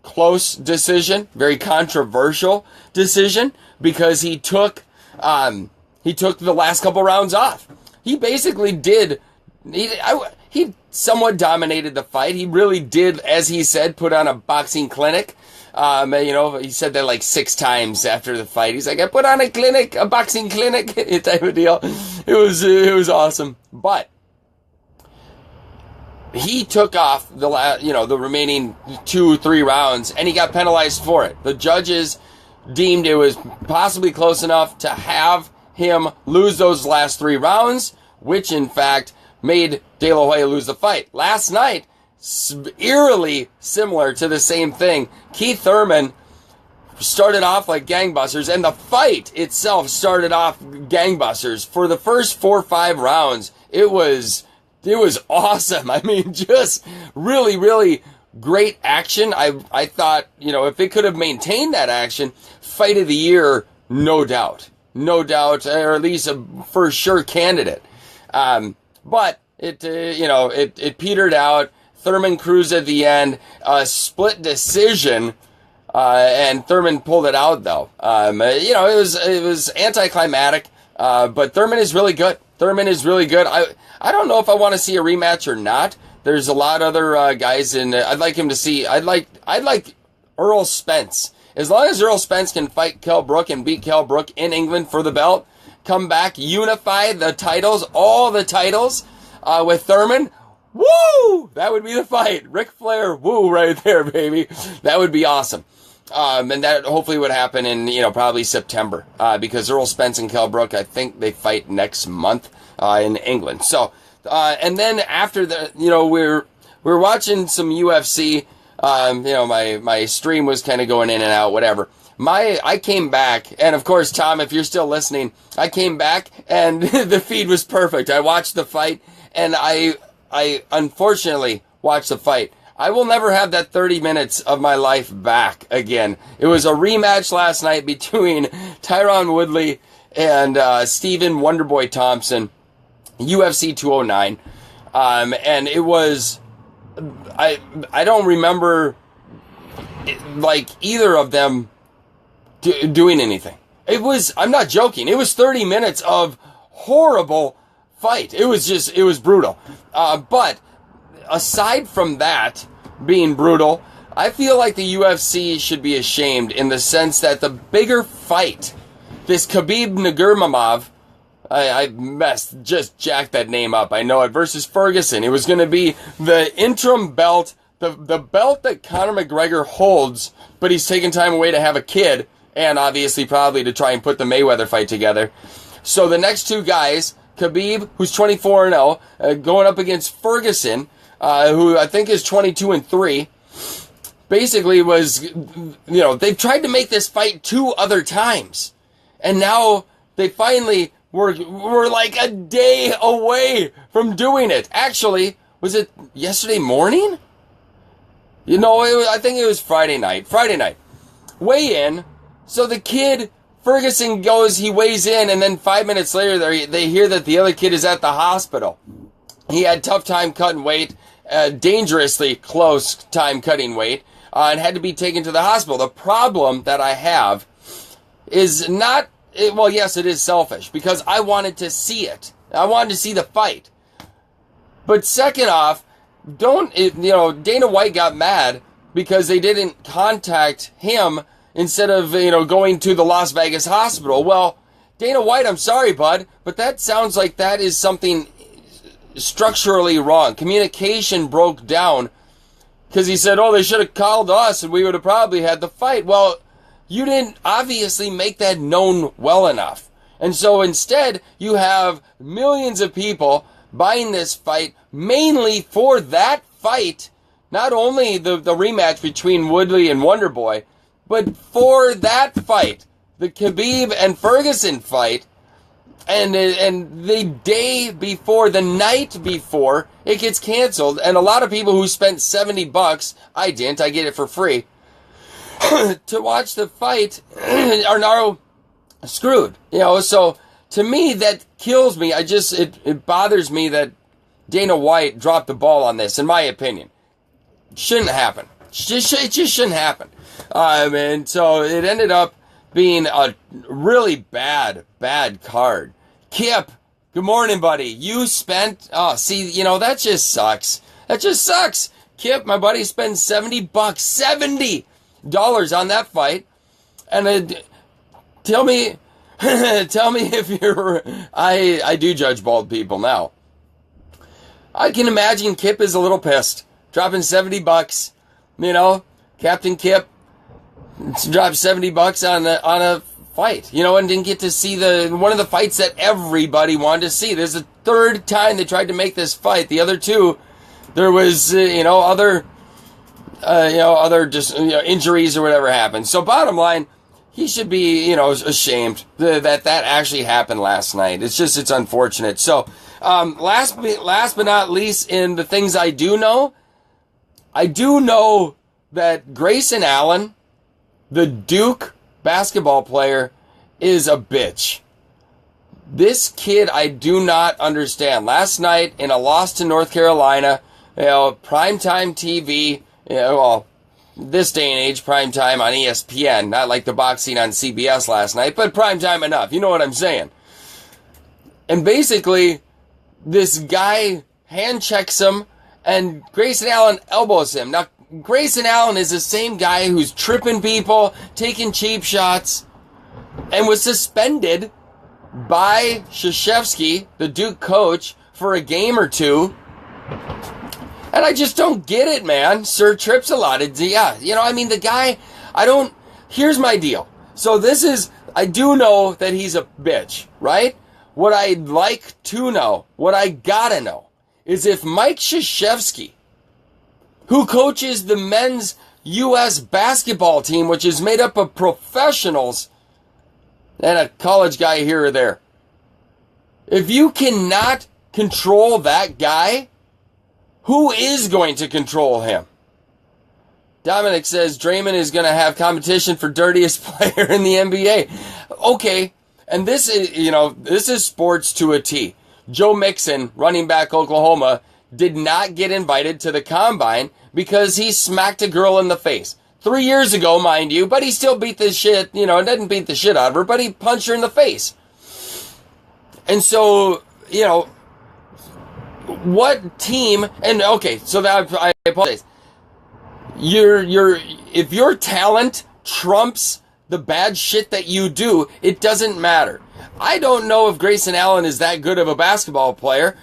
close decision, very controversial decision, because he took the last couple rounds off. He basically he somewhat dominated the fight. He really did, as he said, put on a boxing clinic. You know, he said that like 6 times after the fight. He's like, I put on a boxing clinic, type of deal. It was awesome. But he took off the remaining 2-3 rounds, and he got penalized for it. The judges deemed it was possibly close enough to have him lose those last 3 rounds, which in fact made De La Hoya lose the fight. Last night, eerily similar to the same thing, Keith Thurman started off like gangbusters, and the fight itself started off gangbusters. For the first 4 or 5 rounds, it was awesome. I mean, just really, really great action. I thought, you know, if it could have maintained that action, fight of the year, no doubt, or at least a for sure candidate. But it petered out. Thurman Cruz at the end, split decision, and Thurman pulled it out though. It was anticlimactic, but Thurman is really good. I don't know if I want to see a rematch or not. There's a lot of other guys in. I'd like him to see. I'd like Earl Spence. As long as Earl Spence can fight Kell Brook and beat Kell Brook in England for the belt, come back, unify the titles, all the titles, with Thurman. Woo! That would be the fight. Ric Flair, woo, right there, baby. That would be awesome. And that hopefully would happen in, probably September, because Earl Spence and Kell Brook, I think they fight next month, in England. So, and then after we're watching some UFC, my stream was kind of going in and out, whatever. I came back, and of course, Tom, if you're still listening, I came back, and the feed was perfect. I watched the fight, and I unfortunately watched the fight. I will never have that 30 minutes of my life back again. It was a rematch last night between Tyron Woodley and Stephen Wonderboy Thompson, UFC 209. And it was, I don't remember either of them doing anything. It was, I'm not joking, it was 30 minutes of horrible fight. It was brutal. But aside from that being brutal, I feel like the UFC should be ashamed in the sense that the bigger fight, this Khabib Nurmagomedov, just jacked that name up, I know it, versus Ferguson. It was going to be the interim belt, the belt that Conor McGregor holds, but he's taking time away to have a kid, and obviously probably to try and put the Mayweather fight together. So the next two guys, Khabib, who's 24-0, going up against Ferguson, who I think is 22-3, basically was, they've tried to make this fight 2 other times. And now they finally were like a day away from doing it. Actually, was it yesterday morning? I think it was Friday night. Weigh in. So the kid, Ferguson goes, he weighs in, and then 5 minutes later they hear that the other kid is at the hospital. He had tough time cutting weight, dangerously close time cutting weight, and had to be taken to the hospital. The problem that I have is not, yes, it is selfish, because I wanted to see it. I wanted to see the fight. But second off, Dana White got mad because they didn't contact him instead of, going to the Las Vegas hospital. Well, Dana White, I'm sorry, bud, but that sounds like that is something structurally wrong. Communication broke down because he said, they should have called us and we would have probably had the fight. Well, you didn't obviously make that known well enough. And so instead, you have millions of people buying this fight mainly for that fight, not only the rematch between Woodley and Wonderboy, but for that fight, the Khabib and Ferguson fight, and the day before, the night before, it gets canceled, and a lot of people who spent $70, I didn't, I get it for free, to watch the fight are now screwed. So to me, that kills me. It bothers me that Dana White dropped the ball on this, in my opinion. Shouldn't happen. It just shouldn't happen. And so it ended up being a really bad card. Kip, good morning, buddy. You spent, that just sucks. That just sucks. Kip, my buddy, spent $70, $70 on that fight. And tell me if you're, I do judge bald people now. I can imagine Kip is a little pissed. Dropping $70, Captain Kip dropped $70 on a fight, and didn't get to see one of the fights that everybody wanted to see. There's a third time they tried to make this fight. The other two, there was, other injuries or whatever happened. So bottom line, he should be, ashamed that actually happened last night. It's unfortunate. So, last but not least, in the things I do know that Grayson Allen, the Duke basketball player, is a bitch. This kid, I do not understand. Last night, in a loss to North Carolina, primetime TV, well, this day and age, primetime on ESPN, not like the boxing on CBS last night, but primetime enough. You know what I'm saying? And basically, this guy hand checks him, and Grayson Allen elbows him. Now, Grayson Allen is the same guy who's tripping people, taking cheap shots, and was suspended by Krzyzewski, the Duke coach, for a game or two. And I just don't get it, man. Sir trips a lot. The guy, here's my deal. So I do know that he's a bitch, right? What I'd like to know, what I gotta know, is if Mike Krzyzewski, who coaches the men's U.S. basketball team, which is made up of professionals, and a college guy here or there. If you cannot control that guy, who is going to control him? Dominic says Draymond is going to have competition for dirtiest player in the NBA. Okay, and this is sports to a T. Joe Mixon, running back Oklahoma, did not get invited to the combine because he smacked a girl in the face. 3 years ago, mind you, but he still beat the shit, didn't beat the shit out of her, but he punched her in the face. And so, what team, and okay, so that I apologize. If your talent trumps the bad shit that you do, it doesn't matter. I don't know if Grayson Allen is that good of a basketball player.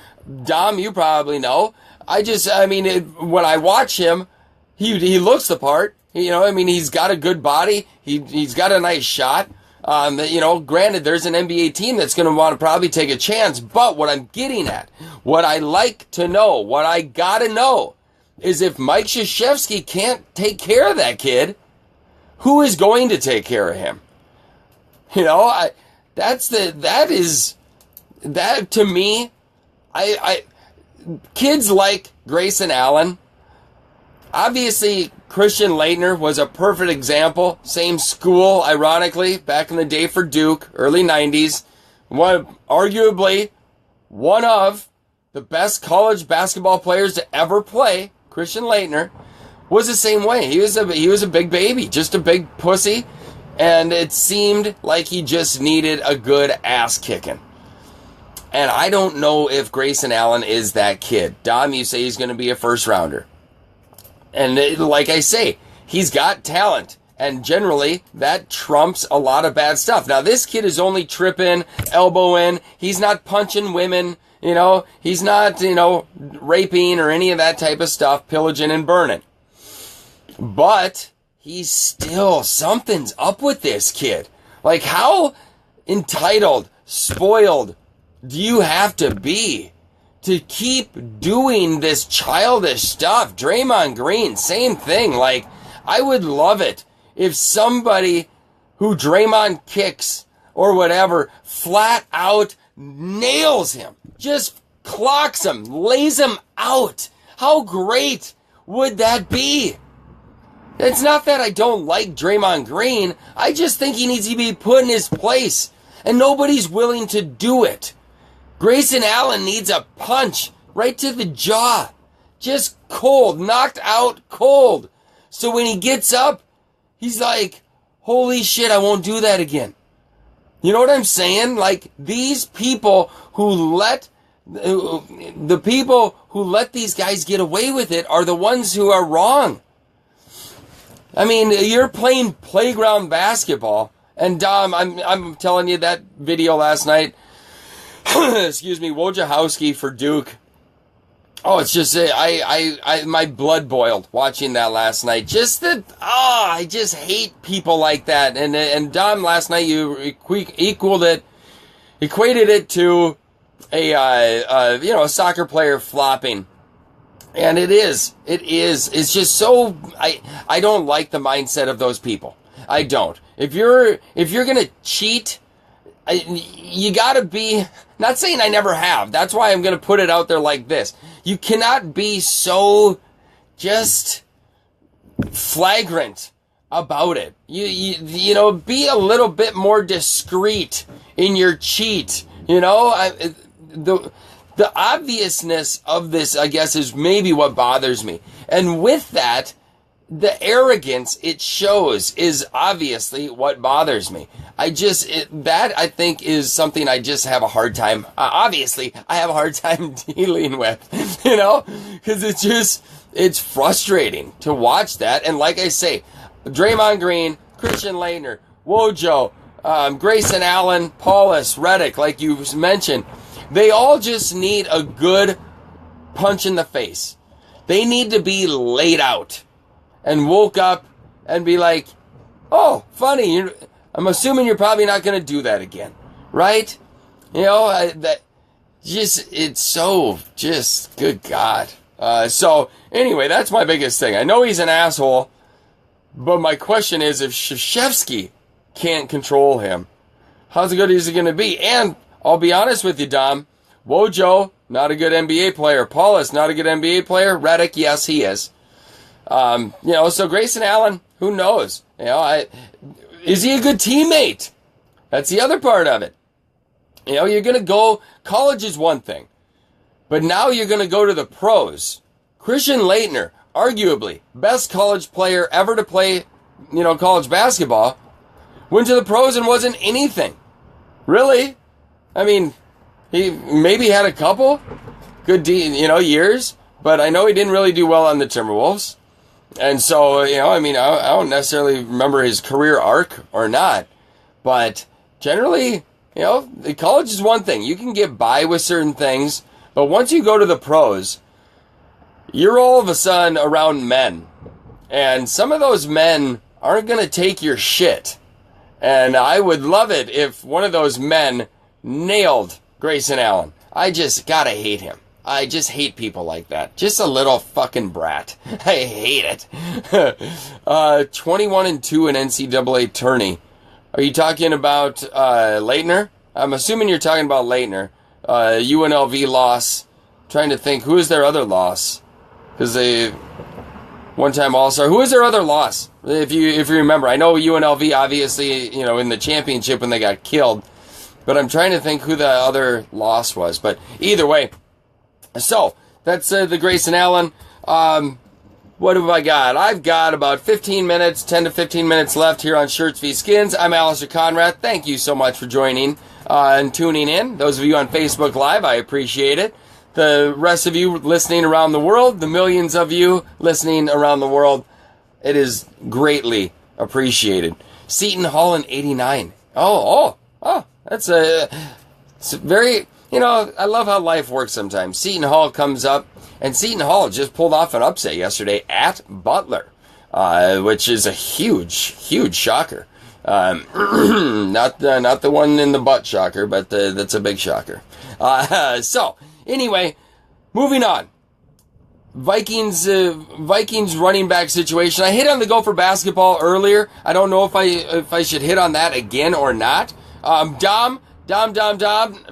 Dom, you probably know. When I watch him, he looks the part. He's got a good body. He's got a nice shot. Granted, there's an NBA team that's going to want to probably take a chance. But what I'm getting at, what I like to know, what I got to know, is if Mike Krzyzewski can't take care of that kid, who is going to take care of him? That to me, kids like Grayson Allen, obviously Christian Laettner was a perfect example. Same school, ironically, back in the day for Duke, early 90s. Arguably one of the best college basketball players to ever play, Christian Laettner, was the same way. He was a big baby, just a big pussy, and it seemed like he just needed a good ass kicking. And I don't know if Grayson Allen is that kid. Dom, you say he's going to be a first rounder. And like I say, he's got talent. And generally, that trumps a lot of bad stuff. Now, this kid is only tripping, elbowing. He's not punching women. He's not, raping or any of that type of stuff, pillaging and burning. But he's still, something's up with this kid. Like, how entitled, spoiled do you have to be to keep doing this childish stuff? Draymond Green, same thing. Like, I would love it if somebody who Draymond kicks or whatever flat out nails him, just clocks him, lays him out. How great would that be? It's not that I don't like Draymond Green. I just think he needs to be put in his place, and nobody's willing to do it. Grayson Allen needs a punch right to the jaw. Just cold, knocked out cold. So when he gets up, he's like, holy shit, I won't do that again. You know what I'm saying? Like, these people the people who let these guys get away with it are the ones who are wrong. I mean, you're playing playground basketball. And Dom, I'm telling you, that video last night, excuse me, Wojciechowski for Duke. Oh, it's just, my blood boiled watching that last night. I just hate people like that. And Dom, last night you equated it to a soccer player flopping. And it is. It's just so, I don't like the mindset of those people. I don't. If you're gonna cheat, you gotta be, not saying I never have. That's why I'm gonna put it out there like this. You cannot be so just flagrant about it. You know, be a little bit more discreet in your cheat. The obviousness of this, I guess, is maybe what bothers me. And with that, the arrogance it shows is obviously what bothers me. That I think is something I just have a hard time, obviously, I have a hard time dealing with, because it's frustrating to watch that. And like I say, Draymond Green, Christian Laettner, Wojo, Grayson Allen, Paulus, Reddick, like you mentioned, they all just need a good punch in the face. They need to be laid out and woke up and be like, oh, funny, I'm assuming you're probably not going to do that again, right? It's so just, good God. So anyway, that's my biggest thing. I know he's an asshole, but my question is, if Krzyzewski can't control him, how's good is he going to be? And I'll be honest with you, Dom, Wojo, not a good NBA player. Paulus, not a good NBA player. Reddick, yes, he is. So Grayson Allen, who knows? Is he a good teammate? That's the other part of it. You're going to go, college is one thing, but now you're going to go to the pros. Christian Laettner, arguably best college player ever to play, college basketball, went to the pros and wasn't anything. Really? I mean, he maybe had a couple good, years, but I know he didn't really do well on the Timberwolves. And so, I don't necessarily remember his career arc or not, but generally, the college is one thing. You can get by with certain things, but once you go to the pros, you're all of a sudden around men. And some of those men aren't going to take your shit. And I would love it if one of those men nailed Grayson Allen. I just gotta hate him. I just hate people like that. Just a little fucking brat. I hate it. 21-2 in NCAA tourney. Are you talking about Laettner? I'm assuming you're talking about Laettner. UNLV loss. Trying to think, who is their other loss? Because they one-time All-Star. Who is their other loss? If you remember, I know UNLV obviously, in the championship when they got killed, but I'm trying to think who the other loss was. But either way, so that's the Grayson Allen. What have I got? I've got about 10 to 15 minutes left here on Shirts v Skins. I'm Alistair Conrad. Thank you so much for joining and tuning in. Those of you on Facebook Live, I appreciate it. The rest of you listening around the world, the millions of you listening around the world, it is greatly appreciated. Seton Hall in 89. Oh, that's it's very, I love how life works sometimes. Seton Hall comes up, and Seton Hall just pulled off an upset yesterday at Butler, which is a huge, huge shocker. Not the one in the butt shocker, but that's a big shocker. So, anyway, moving on. Vikings running back situation. I hit on the Gopher basketball earlier. I don't know if I should hit on that again or not. Dom,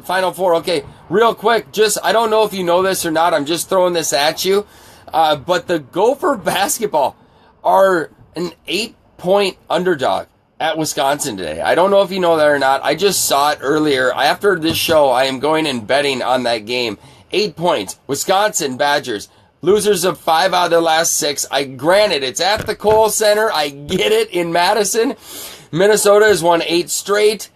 Final Four. Okay, real quick, I don't know if you know this or not. I'm just throwing this at you. But the Gopher basketball are an 8-point underdog at Wisconsin today. I don't know if you know that or not. I just saw it earlier. After this show, I am going and betting on that game. 8 points. Wisconsin Badgers. Losers of 5 out of their last 6. Granted, it's at the Kohl Center. I get it, in Madison. Minnesota has won 8 straight.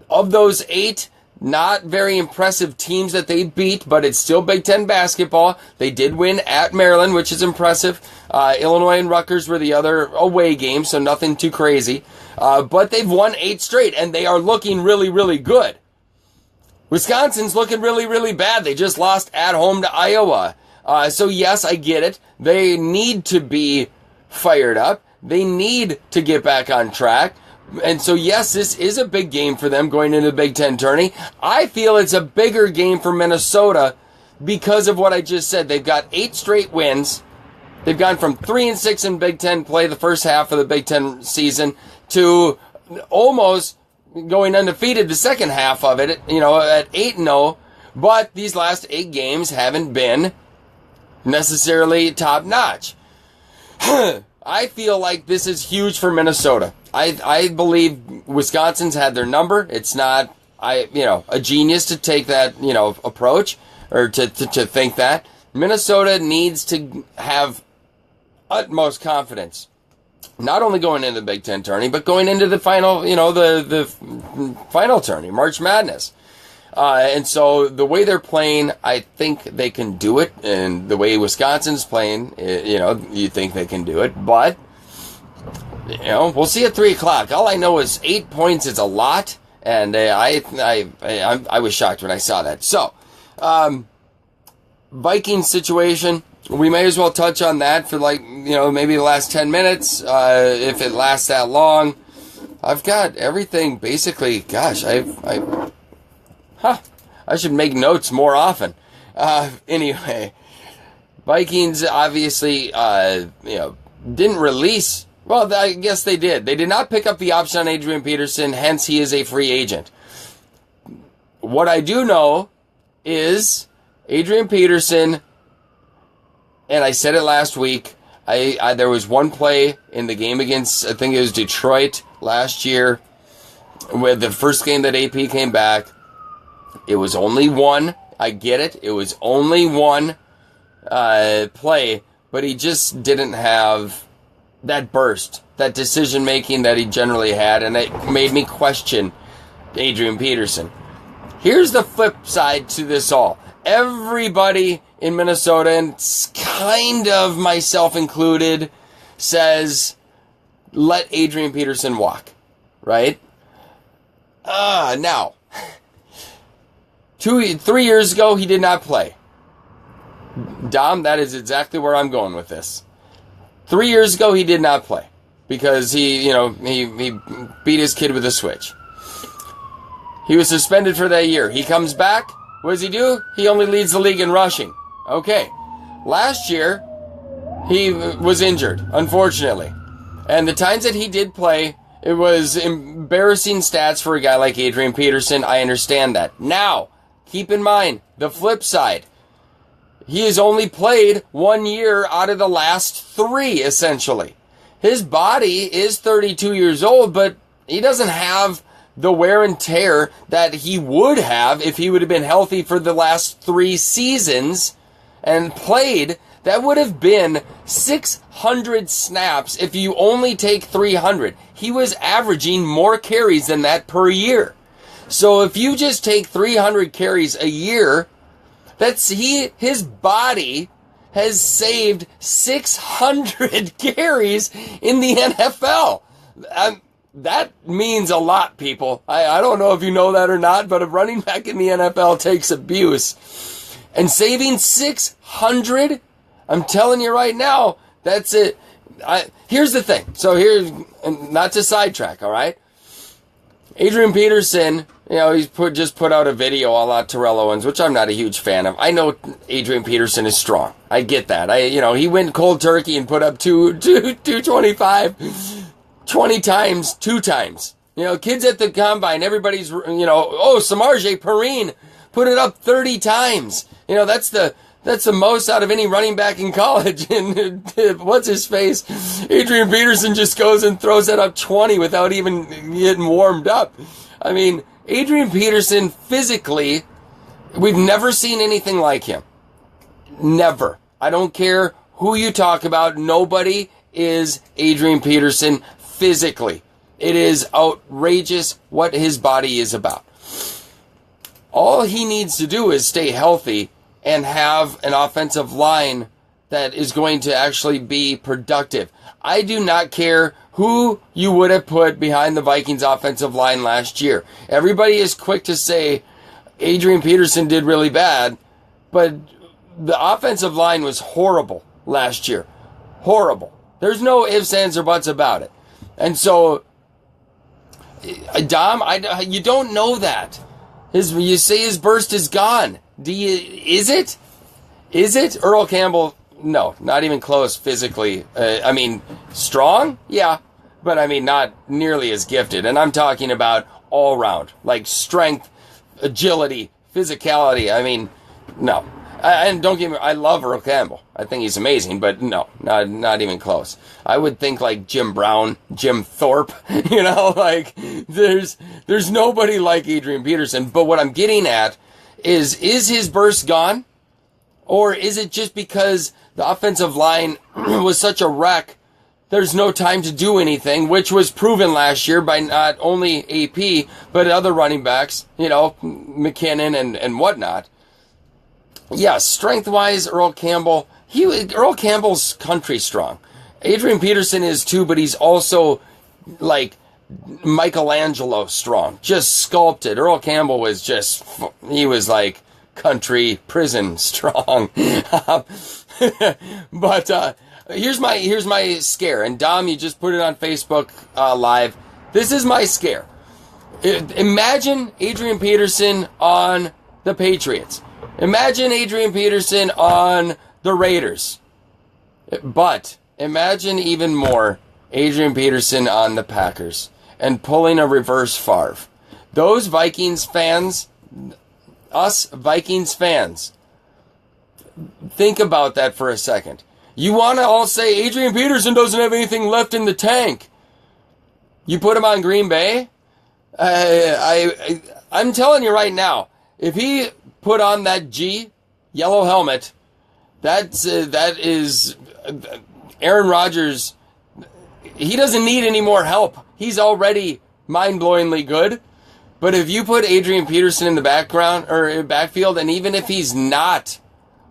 Of those 8, not very impressive teams that they beat, but it's still Big Ten basketball. They did win at Maryland, which is impressive. Illinois and Rutgers were the other away games, so nothing too crazy. But they've won 8 straight, and they are looking really, really good. Wisconsin's looking really, really bad. They just lost at home to Iowa. So yes, I get it. They need to be fired up. They need to get back on track. And so yes, this is a big game for them going into the Big Ten tourney. I feel it's a bigger game for Minnesota because of what I just said. They've got 8 straight wins. They've gone from 3-6 in Big Ten play the first half of the Big Ten season to almost going undefeated the second half of it, at 8-0. But these last 8 games haven't been necessarily top notch. I feel like this is huge for Minnesota. I believe Wisconsin's had their number. It's not a genius to take that, approach, or to think that. Minnesota needs to have utmost confidence, not only going into the Big Ten tourney, but going into the final, the final tourney, March Madness. And so the way they're playing, I think they can do it. And the way Wisconsin's playing, you think they can do it. But, we'll see at 3 o'clock. All I know is 8 points is a lot. And I was shocked when I saw that. So, Vikings situation, we may as well touch on that for maybe the last 10 minutes, if it lasts that long. I've got everything basically, gosh, I should make notes more often. Anyway, Vikings obviously, didn't release. Well, I guess they did. They did not pick up the option on Adrian Peterson, hence he is a free agent. What I do know is Adrian Peterson, and I said it last week, there was one play in the game against, I think it was Detroit last year, with the first game that AP came back. It was only one. I get it. It was only one play, but he just didn't have that burst, that decision-making that he generally had, and it made me question Adrian Peterson. Here's the flip side to this all. Everybody in Minnesota, and kind of myself included, says, let Adrian Peterson walk, right? Now, 3 years ago, he did not play. Dom, that is exactly where I'm going with this. 3 years ago, he did not play because he beat his kid with a switch. He was suspended for that year. He comes back. What does he do? He only leads the league in rushing. Okay. Last year, he was injured, unfortunately. And the times that he did play, it was embarrassing stats for a guy like Adrian Peterson. I understand that. Now, keep in mind, the flip side. He has only played 1 year out of the last 3, essentially. His body is 32 years old, but he doesn't have the wear and tear that he would have if he would have been healthy for the last 3 seasons and played. That would have been 600 snaps if you only take 300. He was averaging more carries than that per year. So if you just take 300 carries a year, his body has saved 600 carries in the NFL. That means a lot, people. I don't know if you know that or not, but a running back in the NFL takes abuse. And saving 600, I'm telling you right now, that's it. Here's the thing. So not to sidetrack, all right? Adrian Peterson, he's just put out a video a la Terrell Owens, which I'm not a huge fan of. I know Adrian Peterson is strong. I get that. He went cold turkey and put up 225 20 times, 2 times. Kids at the combine, everybody's, Samarje Perine put it up 30 times. That's the most out of any running back in college. And what's his face? Adrian Peterson just goes and throws that up 20 without even getting warmed up. I mean, Adrian Peterson physically, we've never seen anything like him. Never. I don't care who you talk about. Nobody is Adrian Peterson physically. It is outrageous what his body is about. All he needs to do is stay healthy and have an offensive line that is going to actually be productive. I do not care who you would have put behind the Vikings offensive line last year. Everybody is quick to say Adrian Peterson did really bad, but the offensive line was horrible last year. Horrible. There's no ifs, ands, or buts about it. And so, Dom, you don't know that. You say his burst is gone. Is it? Is it? Earl Campbell, no, not even close physically. Strong? Yeah. But not nearly as gifted. And I'm talking about all round, like strength, agility, physicality. No. And don't get me, I love Earl Campbell. I think he's amazing, but no, not even close. I would think like Jim Brown, Jim Thorpe, like there's nobody like Adrian Peterson. But what I'm getting at is his burst gone? Or is it just because the offensive line was such a wreck, there's no time to do anything, which was proven last year by not only AP, but other running backs, McKinnon and whatnot. Yeah, strength-wise, Earl Campbell's country strong. Adrian Peterson is too, but he's also like Michelangelo strong, just sculpted. Earl Campbell was he was like country prison strong. But here's my scare. And Dom, you just put it on Facebook Live. This is my scare. Imagine Adrian Peterson on the Patriots. Imagine Adrian Peterson on the Raiders. But imagine even more Adrian Peterson on the Packers and pulling a reverse Favre. Those Vikings fans, us Vikings fans, think about that for a second. You want to all say Adrian Peterson doesn't have anything left in the tank. You put him on Green Bay? I'm telling you right now, if he put on that yellow helmet, that is Aaron Rodgers. He doesn't need any more help. He's already mind-blowingly good. But if you put Adrian Peterson in the backfield, and even if he's not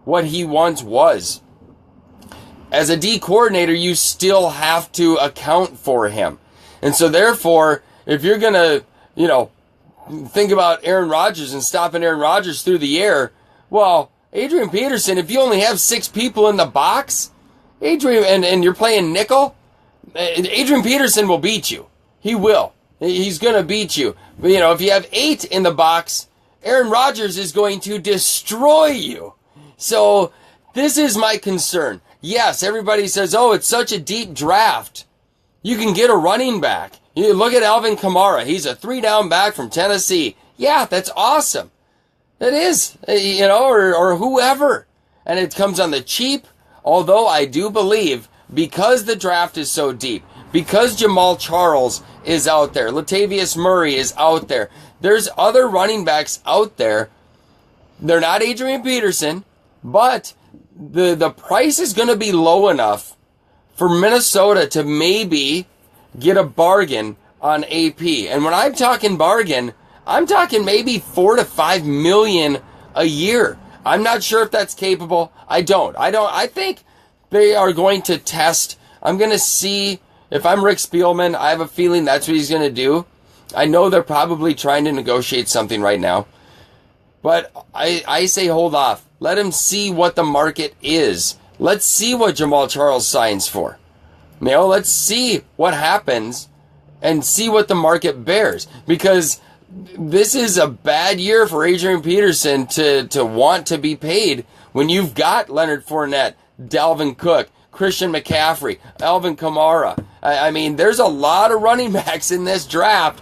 what he once was, as a D coordinator, you still have to account for him. And so therefore, if you're going to, think about Aaron Rodgers and stopping Aaron Rodgers through the air, well, Adrian Peterson, if you only have 6 people in the box, and you're playing nickel, Adrian Peterson will beat you. He will. He's going to beat you. If you have 8 in the box, Aaron Rodgers is going to destroy you. So this is my concern. Yes, everybody says, oh, it's such a deep draft. You can get a running back. You look at Alvin Kamara. He's a 3-down back from Tennessee. Yeah, that's awesome. It is, or whoever. And it comes on the cheap. Although I do believe, because the draft is so deep, because Jamal Charles is out there, Latavius Murray is out there, there's other running backs out there. They're not Adrian Peterson, but the price is going to be low enough for Minnesota to maybe get a bargain on AP. And when I'm talking bargain, I'm talking maybe $4 to $5 million a year. I'm not sure if that's capable. I think they are going to test. I'm going to see if I'm Rick Spielman. I have a feeling that's what he's going to do. I know they're probably trying to negotiate something right now. But I say hold off. Let him see what the market is. Let's see what Jamal Charles signs for. Let's see what happens and see what the market bears. Because this is a bad year for Adrian Peterson to want to be paid when you've got Leonard Fournette, Dalvin Cook, Christian McCaffrey, Alvin Kamara. I mean, there's a lot of running backs in this draft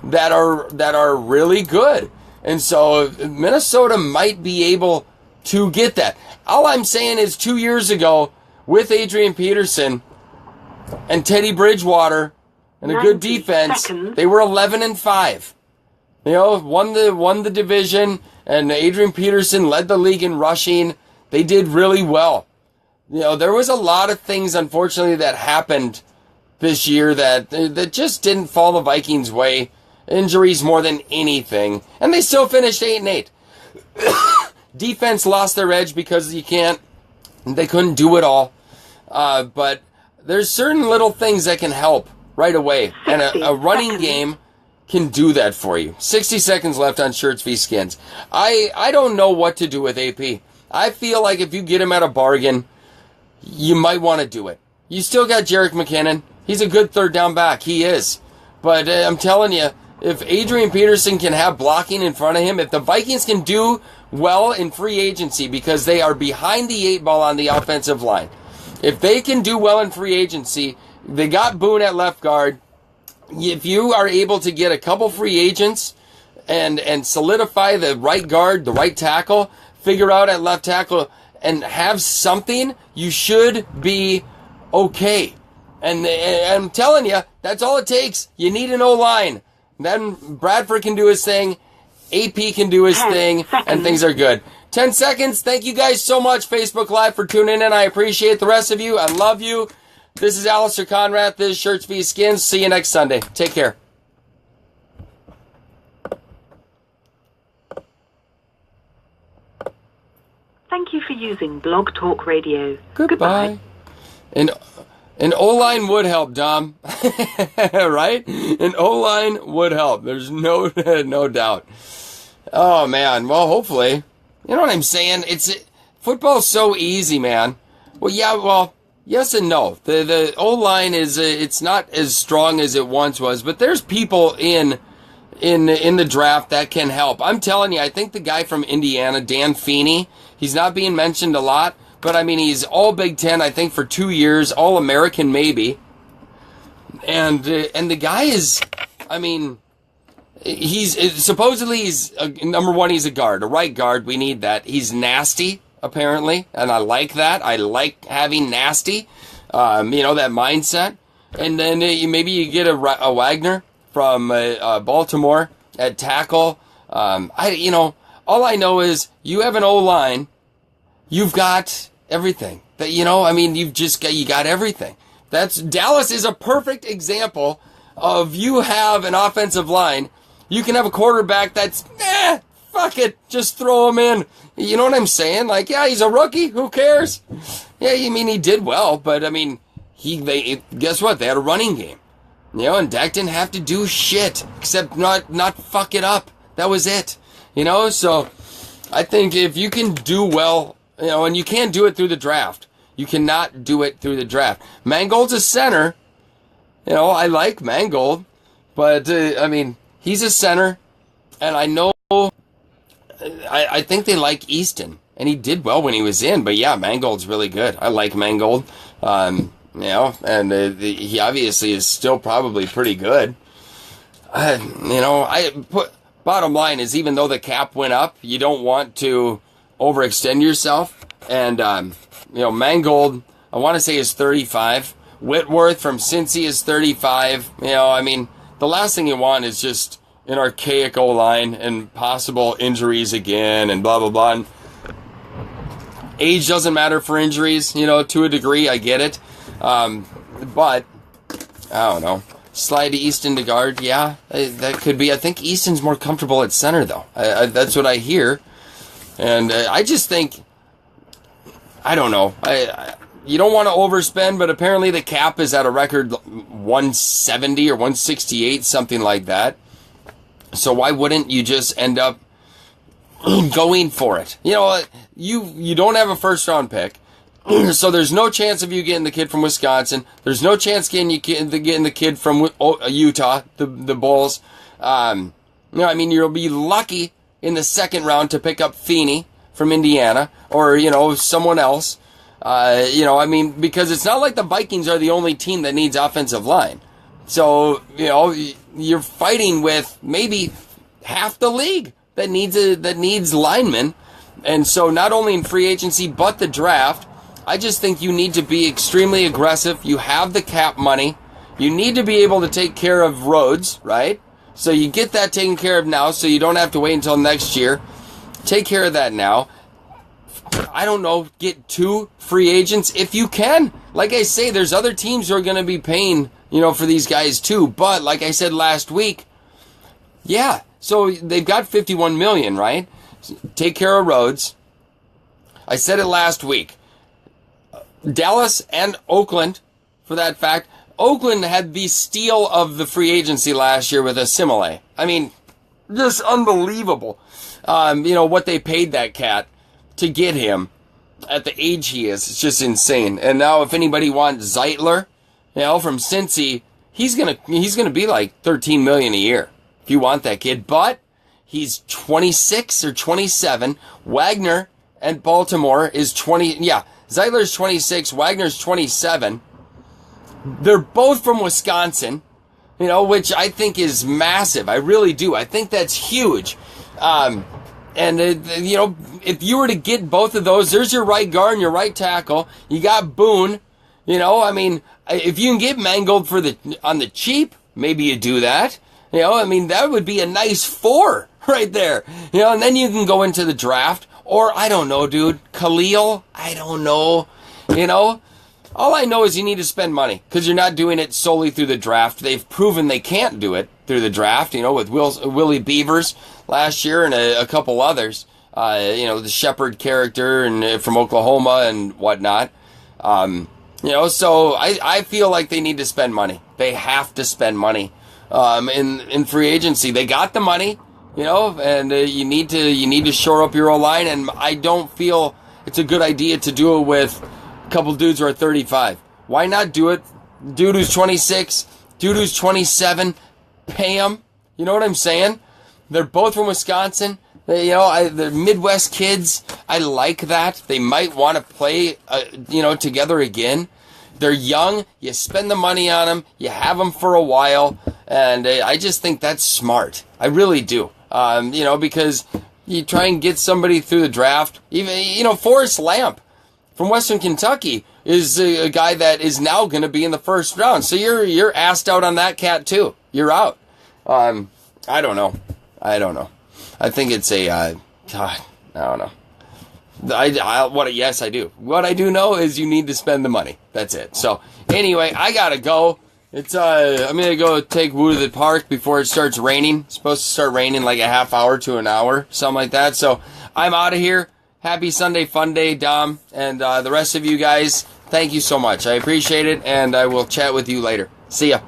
that are really good. And so Minnesota might be able to get that. All I'm saying is 2 years ago, with Adrian Peterson and Teddy Bridgewater and a good defense, they were 11-5. Won the division, and Adrian Peterson led the league in rushing. They did really well. There was a lot of things, unfortunately, that happened this year that just didn't fall the Vikings' way. Injuries more than anything. And they still finished 8-8. Defense lost their edge because they couldn't do it all. But there's certain little things that can help right away. And a running game can do that for you. 60 seconds left on Shirts v Skins. I don't know what to do with AP. I feel like if you get him at a bargain, you might want to do it. You still got Jerick McKinnon. He's a good 3rd down back. He is. But I'm telling you, if Adrian Peterson can have blocking in front of him, if the Vikings can do well in free agency because they are behind the 8 ball on the offensive line, if they can do well in free agency, they got Boone at left guard. If you are able to get a couple free agents and solidify the right guard, the right tackle, figure out at left tackle and have something, you should be okay. And I'm telling you, that's all it takes. You need an O-line. Then Bradford can do his thing. AP can do his thing. And things are good. 10 seconds. Thank you guys so much, Facebook Live, for tuning in. I appreciate the rest of you. I love you. This is Alistair Conrad. This is Shirts v Skins. See you next Sunday. Take care. Thank you for using Blog Talk Radio. Goodbye. An O-line would help, Dom. Right? An O-line would help. There's no doubt. Oh, man. Well, hopefully. You know what I'm saying? Football's so easy, man. Well, yeah, well, yes and no. The O-line is, it's not as strong as it once was, but there's people in the draft that can help. I'm telling you, I think the guy from Indiana, Dan Feeney, he's not being mentioned a lot, but I mean, he's all Big Ten, I think, for 2 years, all American maybe. And the guy is, I mean, supposedly he's, number one, he's a guard, a right guard. We need that. He's nasty, apparently, and I like that. I like having nasty, that mindset. And then maybe you get a Wagner from Baltimore at tackle. All I know is you have an O-line, you've got everything. You got everything. Dallas is a perfect example of you have an offensive line. You can have a quarterback that's, fuck it, just throw him in. You know what I'm saying? Like, yeah, he's a rookie. Who cares? Yeah, he did well, but guess what? They had a running game. And Dak didn't have to do shit except not fuck it up. That was it. So I think if you can do well, and you can't do it through the draft. You cannot do it through the draft. Mangold's a center. I like Mangold, but he's a center, and I know I think they like Easton, and he did well when he was in. But yeah, Mangold's really good. I like Mangold. And he obviously is still probably pretty good. Bottom line is, even though the cap went up, you don't want to overextend yourself. And, Mangold, I want to say is 35. Whitworth from Cincy is 35. The last thing you want is just an archaic O-line and possible injuries again and blah, blah, blah. And age doesn't matter for injuries, to a degree. I get it. But, I don't know. Slide Easton to guard, yeah, that could be. I think Easton's more comfortable at center, though. That's what I hear. And I just think, I don't know. You don't want to overspend, but apparently the cap is at a record 170 or 168, something like that. So why wouldn't you just end up going for it? You don't have a first-round pick. So there's no chance of you getting the kid from Wisconsin. There's no chance getting the kid from Utah, the Bulls. You'll be lucky in the second round to pick up Feeney from Indiana or, someone else. Because it's not like the Vikings are the only team that needs offensive line. So, you're fighting with maybe half the league that needs linemen. And so not only in free agency, but the draft, I just think you need to be extremely aggressive. You have the cap money. You need to be able to take care of Rhodes, right? So you get that taken care of now so you don't have to wait until next year. Take care of that now. I don't know, get 2 free agents if you can. Like I say, there's other teams who are going to be paying, for these guys too. But like I said last week, yeah, so they've got $51 million, right? Take care of Rhodes. I said it last week. Dallas and Oakland, for that fact. Oakland had the steal of the free agency last year with Simile. Just unbelievable. What they paid that cat to get him at the age he is. It's just insane. And now if anybody wants Zeitler, from Cincy, he's gonna be like $13 million a year if you want that kid. But he's 26 or 27. Wagner at Baltimore is 20. Yeah, Zeitler's 26. Wagner's 27. They're both from Wisconsin, which I think is massive. I really do. I think that's huge. And, if you were to get both of those, there's your right guard and your right tackle. You got Boone. If you can get Mangold on the cheap, maybe you do that. That would be a nice 4 right there. And then you can go into the draft. Or, I don't know, dude. Khalil? I don't know. All I know is you need to spend money because you're not doing it solely through the draft. They've proven they can't do it through the draft, with Willie Beavers last year and a couple others. The Shepard character and from Oklahoma and whatnot. So I feel like they need to spend money. They have to spend money. In free agency, they got the money, and you need to shore up your O-line. And I don't feel it's a good idea to do it with a couple dudes who are 35. Why not do it? Dude who's 26, dude who's 27, pay him. You know what I'm saying? They're both from Wisconsin. They're Midwest kids. I like that. They might want to play, together again. They're young. You spend the money on them. You have them for a while. And I just think that's smart. I really do. Because you try and get somebody through the draft. Even, Forrest Lamp from Western Kentucky is a guy that is now going to be in the first round. So you're assed out on that cat too. You're out. I don't know. I think it's I don't know. Yes, I do. What I do know is you need to spend the money. That's it. So anyway, I gotta go. I'm gonna go take Woo to the park before it starts raining. It's supposed to start raining like a half hour to an hour, something like that. So I'm out of here. Happy Sunday Fun Day, Dom, and the rest of you guys. Thank you so much. I appreciate it, and I will chat with you later. See ya.